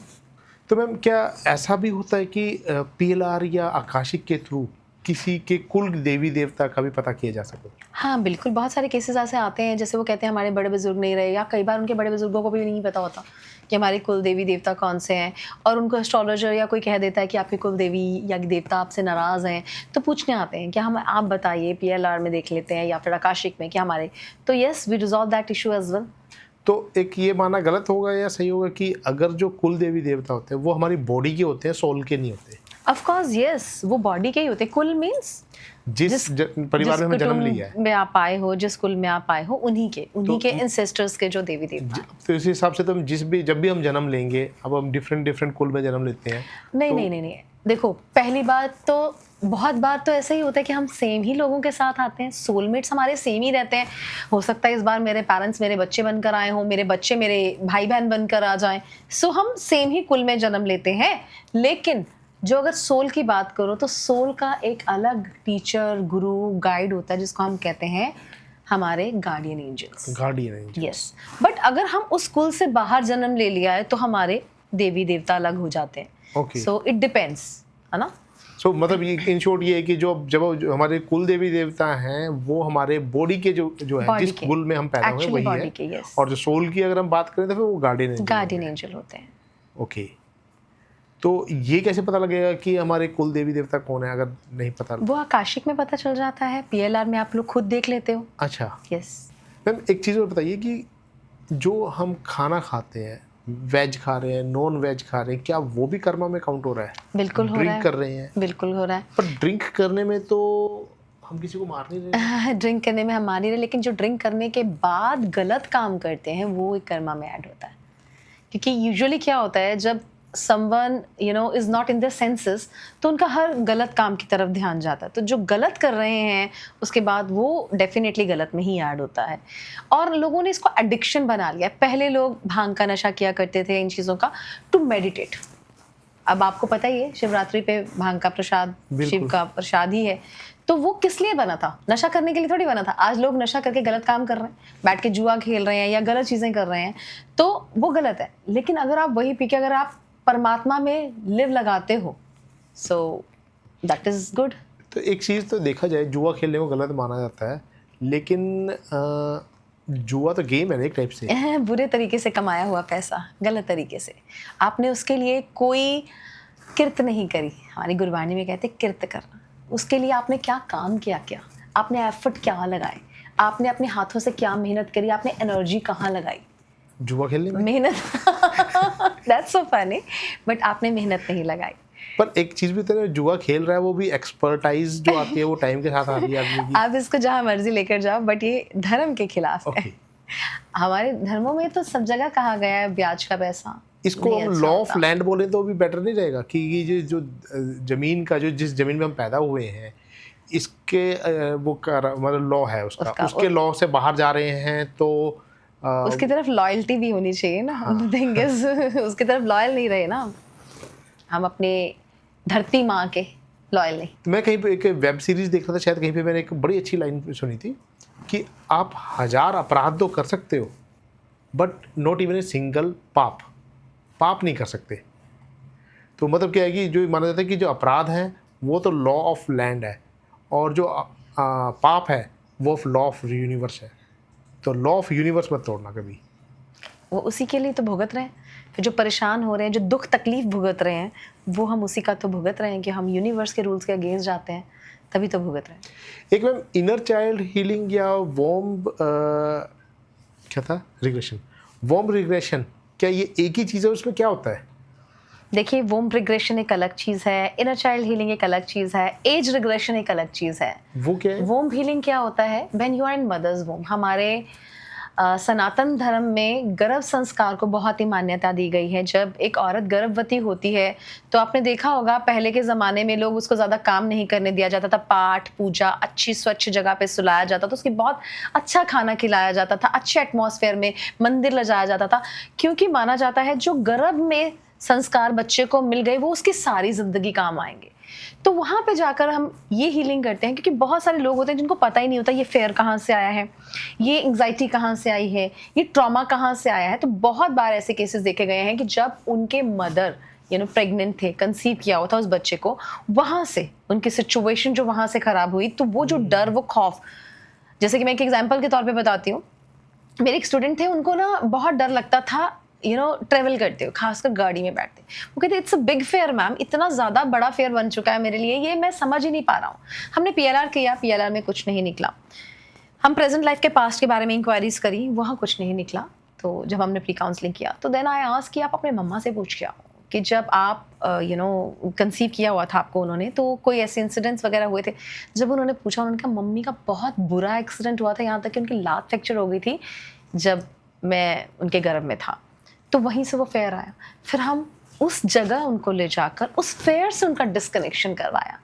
तो मैम क्या ऐसा भी होता है कि पीएलआर या आकाशिक के थ्रू किसी के कुल देवी देवता का भी पता किया जा सके? हाँ बिल्कुल, बहुत सारे केसेस ऐसे आते हैं, जैसे वो कहते हैं हमारे बड़े बुजुर्ग नहीं रहे, या कई बार उनके बड़े बुजुर्गों को भी नहीं पता होता कि हमारे कुल देवी देवता कौन से हैं, और उनको एस्ट्रोलॉजर या कोई कह देता है कि आपके कुल देवी या देवता आपसे नाराज़ हैं, तो पूछने आते हैं कि हम आप बताइए, पीएलआर में देख लेते हैं या फिर आकाशिक में कि हमारे। तो yes, we resolve that issue as well. तो एक ये माना गलत होगा या सही होगा कि अगर जो कुल देवी देवता होते हैं वो हमारी बॉडी के होते हैं, सोल के नहीं होते? ऑफ कोर्स यस, वो बॉडी के ही होते हैं। कुल मींस जिस परिवार में हमें जन्म लिया है, में आप आए हो, जिस कुल में आप आए हो, उन्हीं के एंसेस्टर्स के जो देवी देवता हैं। तो इस हिसाब से तो हम जब भी हम जन्म लेंगे, अब हम डिफरेंट कुल में जन्म लेते हैं। नहीं, देखो, पहली बात तो बहुत बार तो ऐसा ही होता है कि हम सेम ही लोगों के साथ आते हैं, सोलमेट्स हमारे सेम ही रहते हैं। हो सकता है इस बार मेरे पेरेंट्स मेरे बच्चे बनकर आए हों, मेरे बच्चे मेरे भाई बहन बनकर आ जाएं, सो हम सेम ही कुल में जन्म लेते हैं। लेकिन जो अगर सोल की बात करो, तो सोल का एक अलग टीचर, गुरु, गाइड होता है, जिसको हम कहते हैं हमारे गार्डियन एंजल्स। यस, बट अगर हम उस कुल से बाहर जन्म ले लिया है तो हमारे देवी देवता अलग हो जाते हैं। सो इट डिपेंड्स, है ना। सो मतलब ये इन शॉर्ट ये है कि जो हमारे कुल देवी देवता हैं वो हमारे बॉडी के जो है, जिस कुल में हम पैदा हुए वही है। yes. और जो सोल की अगर हम बात करें तो फिर वो गार्डियन एंजल होते हैं। ओके, तो ये कैसे पता लगेगा कि हमारे कुल देवी देवता कौन है, अगर नहीं पता? वो आकाशिक में पता चल जाता है, पीएलआर में आप लोग खुद देख लेते हो। अच्छा, यस। मैम एक चीज़ और बताइए कि जो हम खाना खाते हैं, वेज खा रहे हैं, नॉन वेज खा रहे हैं, क्या वो भी कर्मा में काउंट हो रहा है? बिल्कुल हो रहा है। ड्रिंक कर रहे हैं? बिल्कुल हो रहा है। पर ड्रिंक करने में तो हम किसी को मार नहीं रहे। ड्रिंक करने में हम मार नहीं रहे, लेकिन जो ड्रिंक करने के बाद गलत काम करते हैं वो एक कर्मा में ऐड होता है। क्योंकि यूजुअली क्या होता है, जब someone is not in their senses, तो उनका हर गलत काम की तरफ ध्यान जाता है। तो जो गलत कर रहे हैं उसके बाद वो डेफिनेटली गलत में ही ऐड होता है। और लोगों ने इसको एडिक्शन बना लिया है। पहले लोग भांग का नशा किया करते थे, इन चीज़ों का, टू मेडिटेट। अब आपको पता ही है, शिवरात्रि पे भांग का प्रसाद शिव का प्रसाद ही है। तो वो किस लिए बना था? नशा करने के लिए थोड़ी बना था। आज लोग नशा करके गलत काम कर रहे हैं, बैठ के जुआ खेल रहे हैं या गलत चीज़ें कर रहे हैं, तो वो गलत है। लेकिन अगर आप वही पी के अगर आप परमात्मा में लिव लगाते हो, सो दैट इज गुड। तो एक चीज़ तो देखा जाए, जुआ खेलने को गलत माना जाता है, लेकिन जुआ तो गेम है ना एक टाइप से। बुरे तरीके से कमाया हुआ पैसा, गलत तरीके से। आपने उसके लिए कोई किर्त नहीं करी, हमारी गुरबानी में कहते किर्त करना। उसके लिए आपने क्या काम किया, क्या आपने एफर्ट क्या लगाए, आपने अपने हाथों से क्या मेहनत करी, आपने एनर्जी कहाँ लगाई जुआ खेलने में? मेहनत दैट्स सो फनी, बट आपने मेहनत नहीं लगाई। पर एक चीज भी तो जुआ खेल रहा है, वो भी एक्सपर्टाइज जो आती है वो टाइम के साथ आती है आदमी की। आप इसको जहाँ मर्जी लेकर जाओ, बट ये धर्म के खिलाफ है। हमारे धर्मों में तो सब जगह कहा गया है ब्याज का पैसा। इसको हम लॉ ऑफ लैंड बोले तो भी बेटर नहीं रहेगा कि ये जो जमीन का, जो जिस जमीन में हम पैदा हुए हैं, इसके वो कर मतलब लॉ है उसका उसके लॉ से बाहर जा रहे हैं तो उसकी तरफ लॉयल्टी भी होनी चाहिए ना। थिंग इज उसकी तरफ लॉयल नहीं रहे ना हम अपने धरती माँ के लॉयल नहीं। मैं कहीं पे एक वेब सीरीज देख रहा था, शायद कहीं पे मैंने एक बड़ी अच्छी लाइन सुनी थी कि आप 1000 अपराध तो कर सकते हो but not even a single पाप नहीं कर सकते। तो मतलब क्या है कि जो माना जाता है कि जो अपराध है वो तो लॉ ऑफ लैंड है और जो पाप है वो लॉ ऑफ यूनिवर्स है। तो लॉ ऑफ यूनिवर्स मत तोड़ना कभी। वो उसी के लिए तो भुगत रहे हैं। फिर जो परेशान हो रहे हैं, जो दुख तकलीफ भुगत रहे हैं, वो हम उसी का तो भुगत रहे हैं कि हम यूनिवर्स के रूल्स के अगेंस्ट जाते हैं, तभी तो भुगत रहे हैं। एक मैम इनर चाइल्ड हीलिंग या वॉर्म क्या था रिग्रेशन, वॉर्म रिग्रेशन, क्या ये एक ही चीज़ है? उसमें क्या होता है? देखिए, वोम रिग्रेशन एक अलग चीज़ है, इनर चाइल्ड हीलिंग एक अलग चीज़ है, एज रिग्रेशन एक अलग चीज़ है। वो क्या है? वोम हीलिंग क्या होता है? When you are in mother's womb. हमारे सनातन धर्म में गर्भ संस्कार को बहुत ही मान्यता दी गई है। जब एक औरत गर्भवती होती है तो आपने देखा होगा पहले के ज़माने में लोग उसको ज़्यादा काम नहीं करने दिया जाता था। पाठ पूजा अच्छी स्वच्छ जगह पे सुलाया जाता था, उसकी बहुत अच्छा खाना खिलाया जाता था, अच्छे एटमॉस्फेयर में मंदिर ले जाया जाता था, क्योंकि माना जाता है जो गर्भ में संस्कार बच्चे को मिल गए वो उसकी सारी ज़िंदगी काम आएंगे। तो वहाँ पे जाकर हम ये हीलिंग करते हैं, क्योंकि बहुत सारे लोग होते हैं जिनको पता ही नहीं होता ये फेयर कहाँ से आया है, ये एंग्जाइटी कहाँ से आई है, ये ट्रॉमा कहाँ से आया है। तो बहुत बार ऐसे केसेस देखे गए हैं कि जब उनके मदर प्रेग्नेंट थे, कंसीव किया हुआ था उस बच्चे को, वहाँ से उनकी सिचुएशन जो वहाँ से खराब हुई, तो वो जो डर, वो खौफ, जैसे कि मैं एक एग्जाम्पल के तौर पर बताती हूँ। मेरे एक स्टूडेंट थे, उनको ना बहुत डर लगता था ट्रेवल करते हो, खासकर गाड़ी में बैठते। वो कहते it's a big fair ma'am, इतना ज़्यादा बड़ा फेयर बन चुका है मेरे लिए, ये मैं समझ ही नहीं पा रहा हूँ। हमने PLR किया, PLR में कुछ नहीं निकला। हम प्रेजेंट लाइफ के पास्ट के बारे में इंक्वायरीज करी, वहाँ कुछ नहीं निकला। तो जब हमने प्री काउंसलिंग किया तो देन आई आस्क कि आप अपने मम्मा से पूछ के आओ कि जब आप कंसीव किया हुआ था आपको उन्होंने, तो कोई ऐसे इंसिडेंट्स वगैरह हुए थे? जब उन्होंने पूछा, उन्होंने कहा मम्मी का बहुत बुरा एक्सीडेंट हुआ था, यहाँ तक कि उनकी लात फ्रैक्चर हो गई थी जब मैं उनके गर्भ में था। तो वहीं से वो फेयर आया। फिर हम उस जगह उनको ले जाकर उस फेयर से उनका डिस्कनेक्शन करवाया।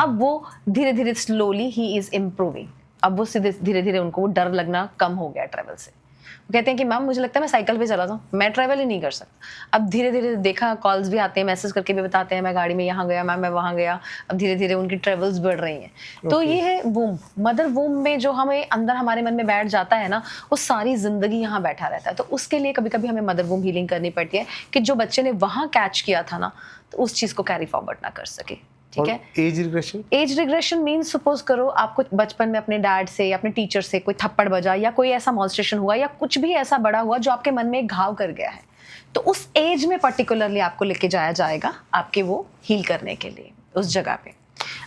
अब वो धीरे धीरे स्लोली ही इज इम्प्रूविंग। अब वो सीधे धीरे धीरे उनको वो डर लगना कम हो गया ट्रैवल से। वो कहते हैं कि मैम मुझे लगता है मैं साइकिल पे चला जाऊँ, मैं ट्रैवल ही नहीं कर सकता। अब धीरे धीरे देखा, कॉल्स भी आते हैं, मैसेज करके भी बताते हैं मैं गाड़ी में यहाँ गया, मैम मैं वहाँ गया। अब धीरे धीरे उनकी ट्रैवल्स बढ़ रही हैं। तो ये है वूम, मदर वूम में जो हमें अंदर हमारे मन में बैठ जाता है ना, वो सारी जिंदगी यहाँ बैठा रहता है। तो उसके लिए कभी कभी हमें मदर वूम हीलिंग करनी पड़ती है कि जो बच्चे ने वहाँ कैच किया था ना, तो उस चीज़ को कैरी फॉरवर्ड ना कर सके। ठीक है। Age regression, age regression means suppose करो आपको बचपन में अपने डैड से या अपने टीचर से कोई थप्पड़ बजा या कोई ऐसा मॉन्स्ट्रेशन हुआ या कुछ भी ऐसा बड़ा हुआ जो आपके मन में एक घाव कर गया है, तो उस एज में पर्टिकुलरली आपको लेके जाया जाएगा आपके वो हील करने के लिए उस जगह पे।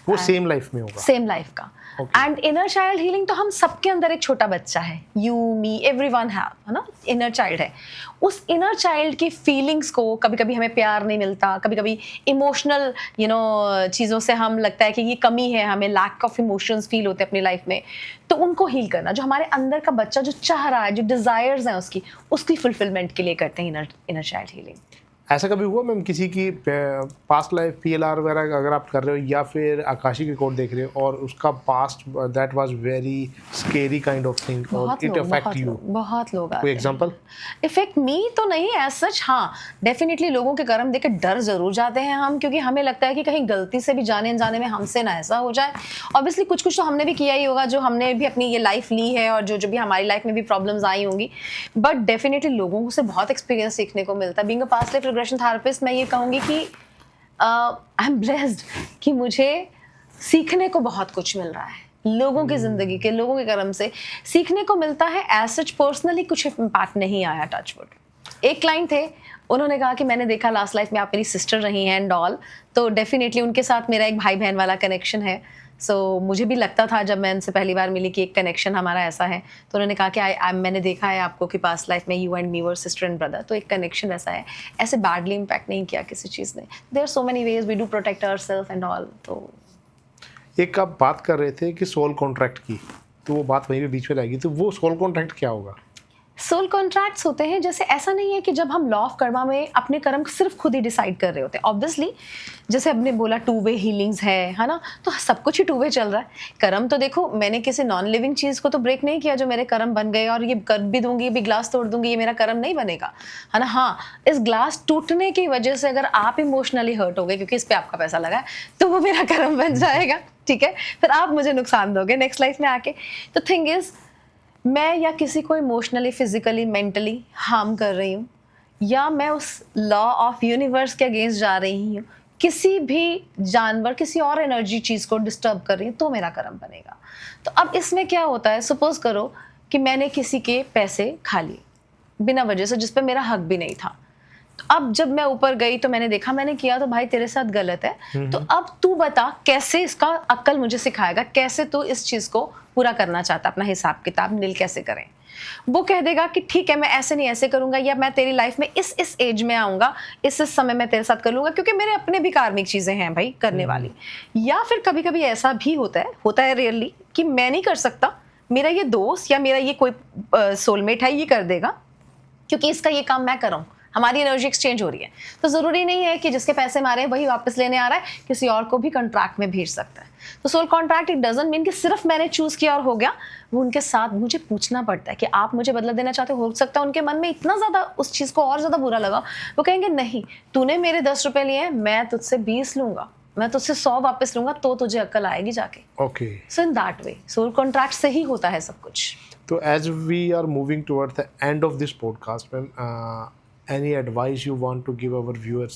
वो सेम लाइफ में होगा, सेम लाइफ का। एंड इनर चाइल्ड हीलिंग तो हम सबके अंदर एक छोटा बच्चा है, यू मी एवरीवन हैव, है ना, इनर चाइल्ड है। उस इनर चाइल्ड की फीलिंग्स को कभी कभी हमें प्यार नहीं मिलता, कभी कभी इमोशनल चीज़ों से हम लगता है कि ये कमी है, हमें लैक ऑफ इमोशंस फील होते हैं अपनी लाइफ में। तो उनको हील करना, जो हमारे अंदर का बच्चा जो चाह रहा है, जो डिज़ायर्स हैं उसकी फुलफिलमेंट के लिए करते हैं इनर चाइल्ड हीलिंग। ऐसा कभी हुआ मैम किसी की पास्ट लाइफ PLR वगैरह अगर आप कर रहे हो या फिर आकाशिक रिकॉर्ड देख रहे हो और उसका past that was very scary kind of thing और इट अफेक्ट यू? बहुत लोग कोई एग्जांपल? इफेक्ट मी तो नहीं एज सच, हाँ डेफिनेटली लोगों के कर्म देख के डर जरूर जाते हैं हम, क्योंकि हमें लगता है कि कहीं गलती से भी जाने अनजाने में हमसे ना ऐसा हो जाए। ऑब्वियसली कुछ कुछ तो हमने भी किया ही होगा, जो हमने भी अपनी ये लाइफ ली है और जो भी हमारी लाइफ में भी प्रॉब्लम्स आई होंगी, बट डेफिनेटली लोगों से बहुत एक्सपीरियंस सीखने को मिलता है। Being a past life regression therapist, मैं ये कहूँगी कि आई एम ब्लेस्ड कि मुझे सीखने को बहुत कुछ मिल रहा है। लोगों की ज़िंदगी के, लोगों के कर्म से सीखने को मिलता है। एज सच पर्सनली कुछ इम्पैक्ट नहीं आया, टच वुड। एक क्लाइंट थे, उन्होंने कहा कि मैंने देखा लास्ट लाइफ में आप मेरी सिस्टर रही हैं एंड ऑल, तो डेफिनेटली उनके साथ मेरा एक भाई बहन वाला कनेक्शन है। सो मुझे भी लगता था जब मैं उनसे पहली बार मिली कि एक कनेक्शन हमारा ऐसा है। तो उन्होंने कहा कि मैंने देखा है आपको कि पास्ट लाइफ में you and me were sister and brother, तो एक कनेक्शन ऐसा है। ऐसे बैडली इम्पैक्ट नहीं किया किसी चीज़ ने। There are so many ways we do protect ourselves and all. तो एक आप बात कर रहे थे कि सोल कॉन्ट्रैक्ट की, तो वो बात वहीं पे बीच में रहेगी, तो वो सोल कॉन्ट्रैक्ट क्या होगा? सोल कॉन्ट्रैक्ट्स होते हैं, जैसे ऐसा नहीं है कि जब हम लॉ ऑफ कर्मा में अपने कर्म सिर्फ खुद ही डिसाइड कर रहे होते हैं। ऑब्वियसली जैसे हमने बोला 2 वे हीलिंग्स है ना, तो सब कुछ ही 2 वे चल रहा है। कर्म तो देखो, मैंने किसी नॉन लिविंग चीज़ को तो ब्रेक नहीं किया जो मेरे कर्म बन गए और ये कर भी दूंगी, ये भी ग्लास तोड़ दूंगी, ये मेरा कर्म नहीं बनेगा, है ना। हाँ, इस ग्लास टूटने की वजह से अगर आप इमोशनली हर्ट हो गए क्योंकि इस पर आपका पैसा लगा है, तो वो मेरा कर्म बन जाएगा, ठीक है। फिर आप मुझे नुकसान दोगे नेक्स्ट लाइफ में आके। तो थिंग इज, मैं या किसी को इमोशनली, फिजिकली, मेंटली हार्म कर रही हूँ, या मैं उस लॉ ऑफ यूनिवर्स के अगेंस्ट जा रही हूँ, किसी भी जानवर, किसी और एनर्जी चीज़ को डिस्टर्ब कर रही हूँ, तो मेरा कर्म बनेगा। तो अब इसमें क्या होता है, सपोज करो कि मैंने किसी के पैसे खा लिए बिना वजह से, जिस पे मेरा हक भी नहीं था। तो अब जब मैं ऊपर गई तो मैंने देखा मैंने किया, तो भाई तेरे साथ गलत है, तो अब तू बता कैसे इसका अक्ल मुझे सिखाएगा, कैसे तू इस चीज को पूरा करना चाहता, अपना हिसाब किताब नील कैसे करें। वो कह देगा कि ठीक है मैं ऐसे नहीं ऐसे करूंगा, या मैं तेरी लाइफ में इस एज में आऊंगा, इस समय मैं तेरे साथ कर लूंगा, क्योंकि मेरे अपने भी कार्मिक चीजें हैं भाई करने वाली। या फिर कभी कभी ऐसा भी होता है रियली, कि मैं नहीं कर सकता, मेरा ये दोस्त या मेरा ये कोई सोलमेट है ये कर देगा, क्योंकि इसका ये काम मैं कर रहा हूँ, हमारी एनर्जी एक्सचेंज हो रही है। तो ज़रूरी नहीं है कि जिसके पैसे मारे हैं वही वापस लेने आ रहा है, किसी और को भी कॉन्ट्रैक्ट में भेज सकता है। तो soul contract it doesn't mean कि सिर्फ मैंने चूज़ किया और हो गया। वो उनके साथ मुझे पूछना पड़ता है कि आप मुझे बदला देना चाहते हो सकता है उनके मन में इतना ज़्यादा उस चीज़ को और ज़्यादा बुरा लगा, वो कहेंगे नहीं, तूने मेरे 10 रुपये लिए हैं, मैं तुझसे 20 लूँगा, मैं तुझसे 100 वापस लूँगा, तो तुझे अक्ल आएगी जाके। Okay, so in that way soul contract से ही होता है सब कुछ। तो as we are moving towards the end of this podcast, ma'am, any advice you want to give our viewers?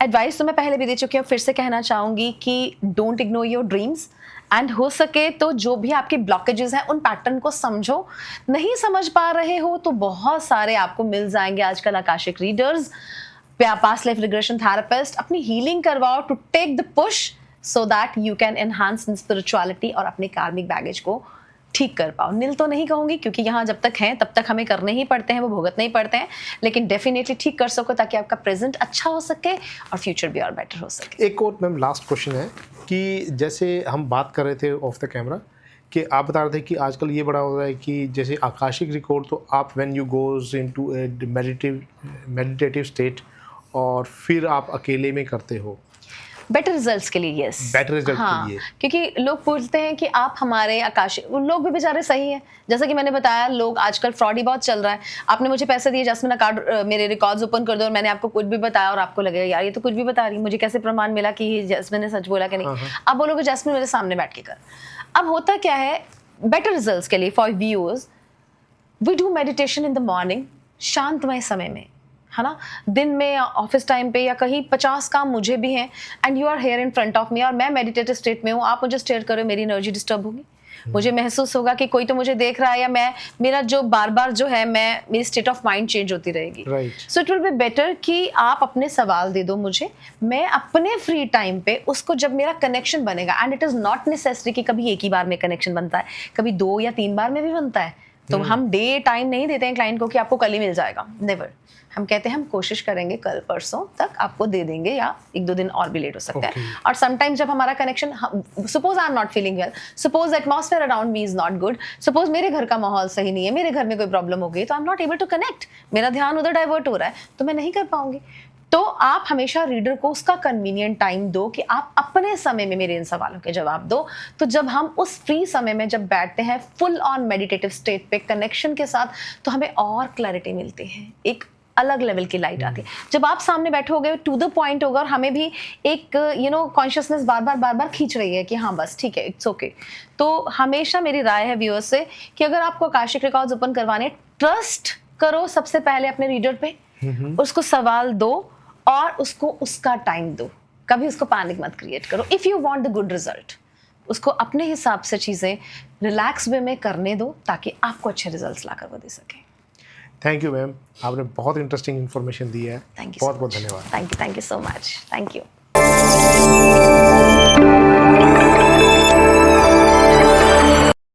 Advice तो मैं पहले भी दे चुकी हूँ, फिर से कहना चाहूँगी कि don't ignore your dreams, and हो सके तो जो भी आपके ब्लॉकेजेस हैं उन पैटर्न को समझो। नहीं समझ पा रहे हो तो बहुत सारे आपको मिल जाएंगे आजकल akashic readers, past life regression therapist. अपनी हीलिंग करवाओ to take the push so that you can enhance in spirituality और अपने कार्मिक बैगेज को ठीक कर पाओ। नील तो नहीं कहूँगी क्योंकि यहाँ जब तक हैं तब तक हमें करने ही पड़ते हैं, वो भुगतने ही पड़ते हैं, लेकिन डेफिनेटली ठीक कर सको ताकि आपका प्रेजेंट अच्छा हो सके और फ्यूचर भी और बेटर हो सके। एक और मैम लास्ट क्वेश्चन है कि जैसे हम बात कर रहे थे ऑफ द कैमरा कि आप बता रहे थे कि आजकल ये बड़ा हो रहा है कि जैसे आकाशिक रिकॉर्ड, तो आप when you goes into A meditative state और फिर आप अकेले में करते हो बेटर रिजल्ट्स के लिए। यस, बेटर रिजल्ट हाँ, के लिए, क्योंकि लोग पूछते हैं कि आप हमारे आकाश, उन लोग भी बेचारे सही हैं, जैसा कि मैंने बताया लोग आजकल फ्रॉड ही बहुत चल रहा है। आपने मुझे पैसे दिए, जैस्मिन कार्ड मेरे रिकॉर्ड्स ओपन कर दो और मैंने आपको कुछ भी बताया और आपको लगेगा यार ये तो कुछ भी बता रही, मुझे कैसे प्रमाण मिला कि जैस्मिन ने सच बोला कि नहीं। आप बोलोगे जैस्मिन मेरे सामने बैठ के कर। अब होता क्या है, बेटर रिजल्ट्स के लिए for viewers we do meditation in the morning, शांतमय समय में, है ना। दिन में या ऑफिस टाइम पे या कहीं 50 काम मुझे भी हैं, and you are here in front of me और मैं मेडिटेटिव स्टेट में हूँ, आप मुझे स्टेयर करो, मेरी एनर्जी डिस्टर्ब होगी, मुझे महसूस होगा कि कोई तो मुझे देख रहा है, या मैं मेरा जो बार बार जो है मेरी स्टेट ऑफ माइंड चेंज होती रहेगी। So it will be better कि आप अपने सवाल दे दो मुझे, मैं अपने फ्री टाइम पे उसको, जब मेरा कनेक्शन बनेगा, and it is not necessary कि कभी एक ही बार में कनेक्शन बनता है, कभी 2 या 3 बार में भी बनता है। तो हम डे टाइम नहीं देते हैं क्लाइंट को कि आपको कल ही मिल जाएगा, नेवर। हम कहते हैं हम कोशिश करेंगे कल परसों तक आपको दे देंगे, या 1-2 दिन और भी लेट हो सकता है। और समटाइम्स जब हमारा connection, suppose I am not feeling well, suppose atmosphere around me is not good, suppose मेरे घर का माहौल सही नहीं है, मेरे घर में कोई प्रॉब्लम हो गई, तो I am not able to connect, मेरा ध्यान उधर डाइवर्ट हो रहा है, तो मैं नहीं कर पाऊंगी। तो आप हमेशा रीडर को उसका कन्वीनियंट टाइम दो कि आप अपने समय में मेरे इन सवालों के जवाब दो। तो जब हम उस फ्री समय में जब बैठते हैं फुल ऑन मेडिटेटिव स्टेट पे कनेक्शन के साथ, तो हमें और क्लैरिटी मिलती है, एक अलग लेवल की लाइट आती है। जब आप सामने बैठोगे टू द पॉइंट होगा, और हमें भी एक कॉन्शियसनेस बार बार खींच रही है कि हाँ बस ठीक है, इट्स ओके। तो हमेशा मेरी राय है व्यूअर्स से कि अगर आपको आकाशिक रिकॉर्ड्स ओपन करवाने, ट्रस्ट करो सबसे पहले अपने रीडर पे, उसको सवाल दो और उसको उसका टाइम दो, कभी उसको पैनिक मत क्रिएट करो। If you want the good result, उसको अपने हिसाब से चीजें रिलैक्स वे में करने दो ताकि आपको अच्छे रिजल्ट्स लाकर वो दे सके। थैंक यू मैम, आपने बहुत इंटरेस्टिंग इन्फॉर्मेशन दी है। थैंक यू, बहुत बहुत धन्यवाद। Thank you so much, thank you.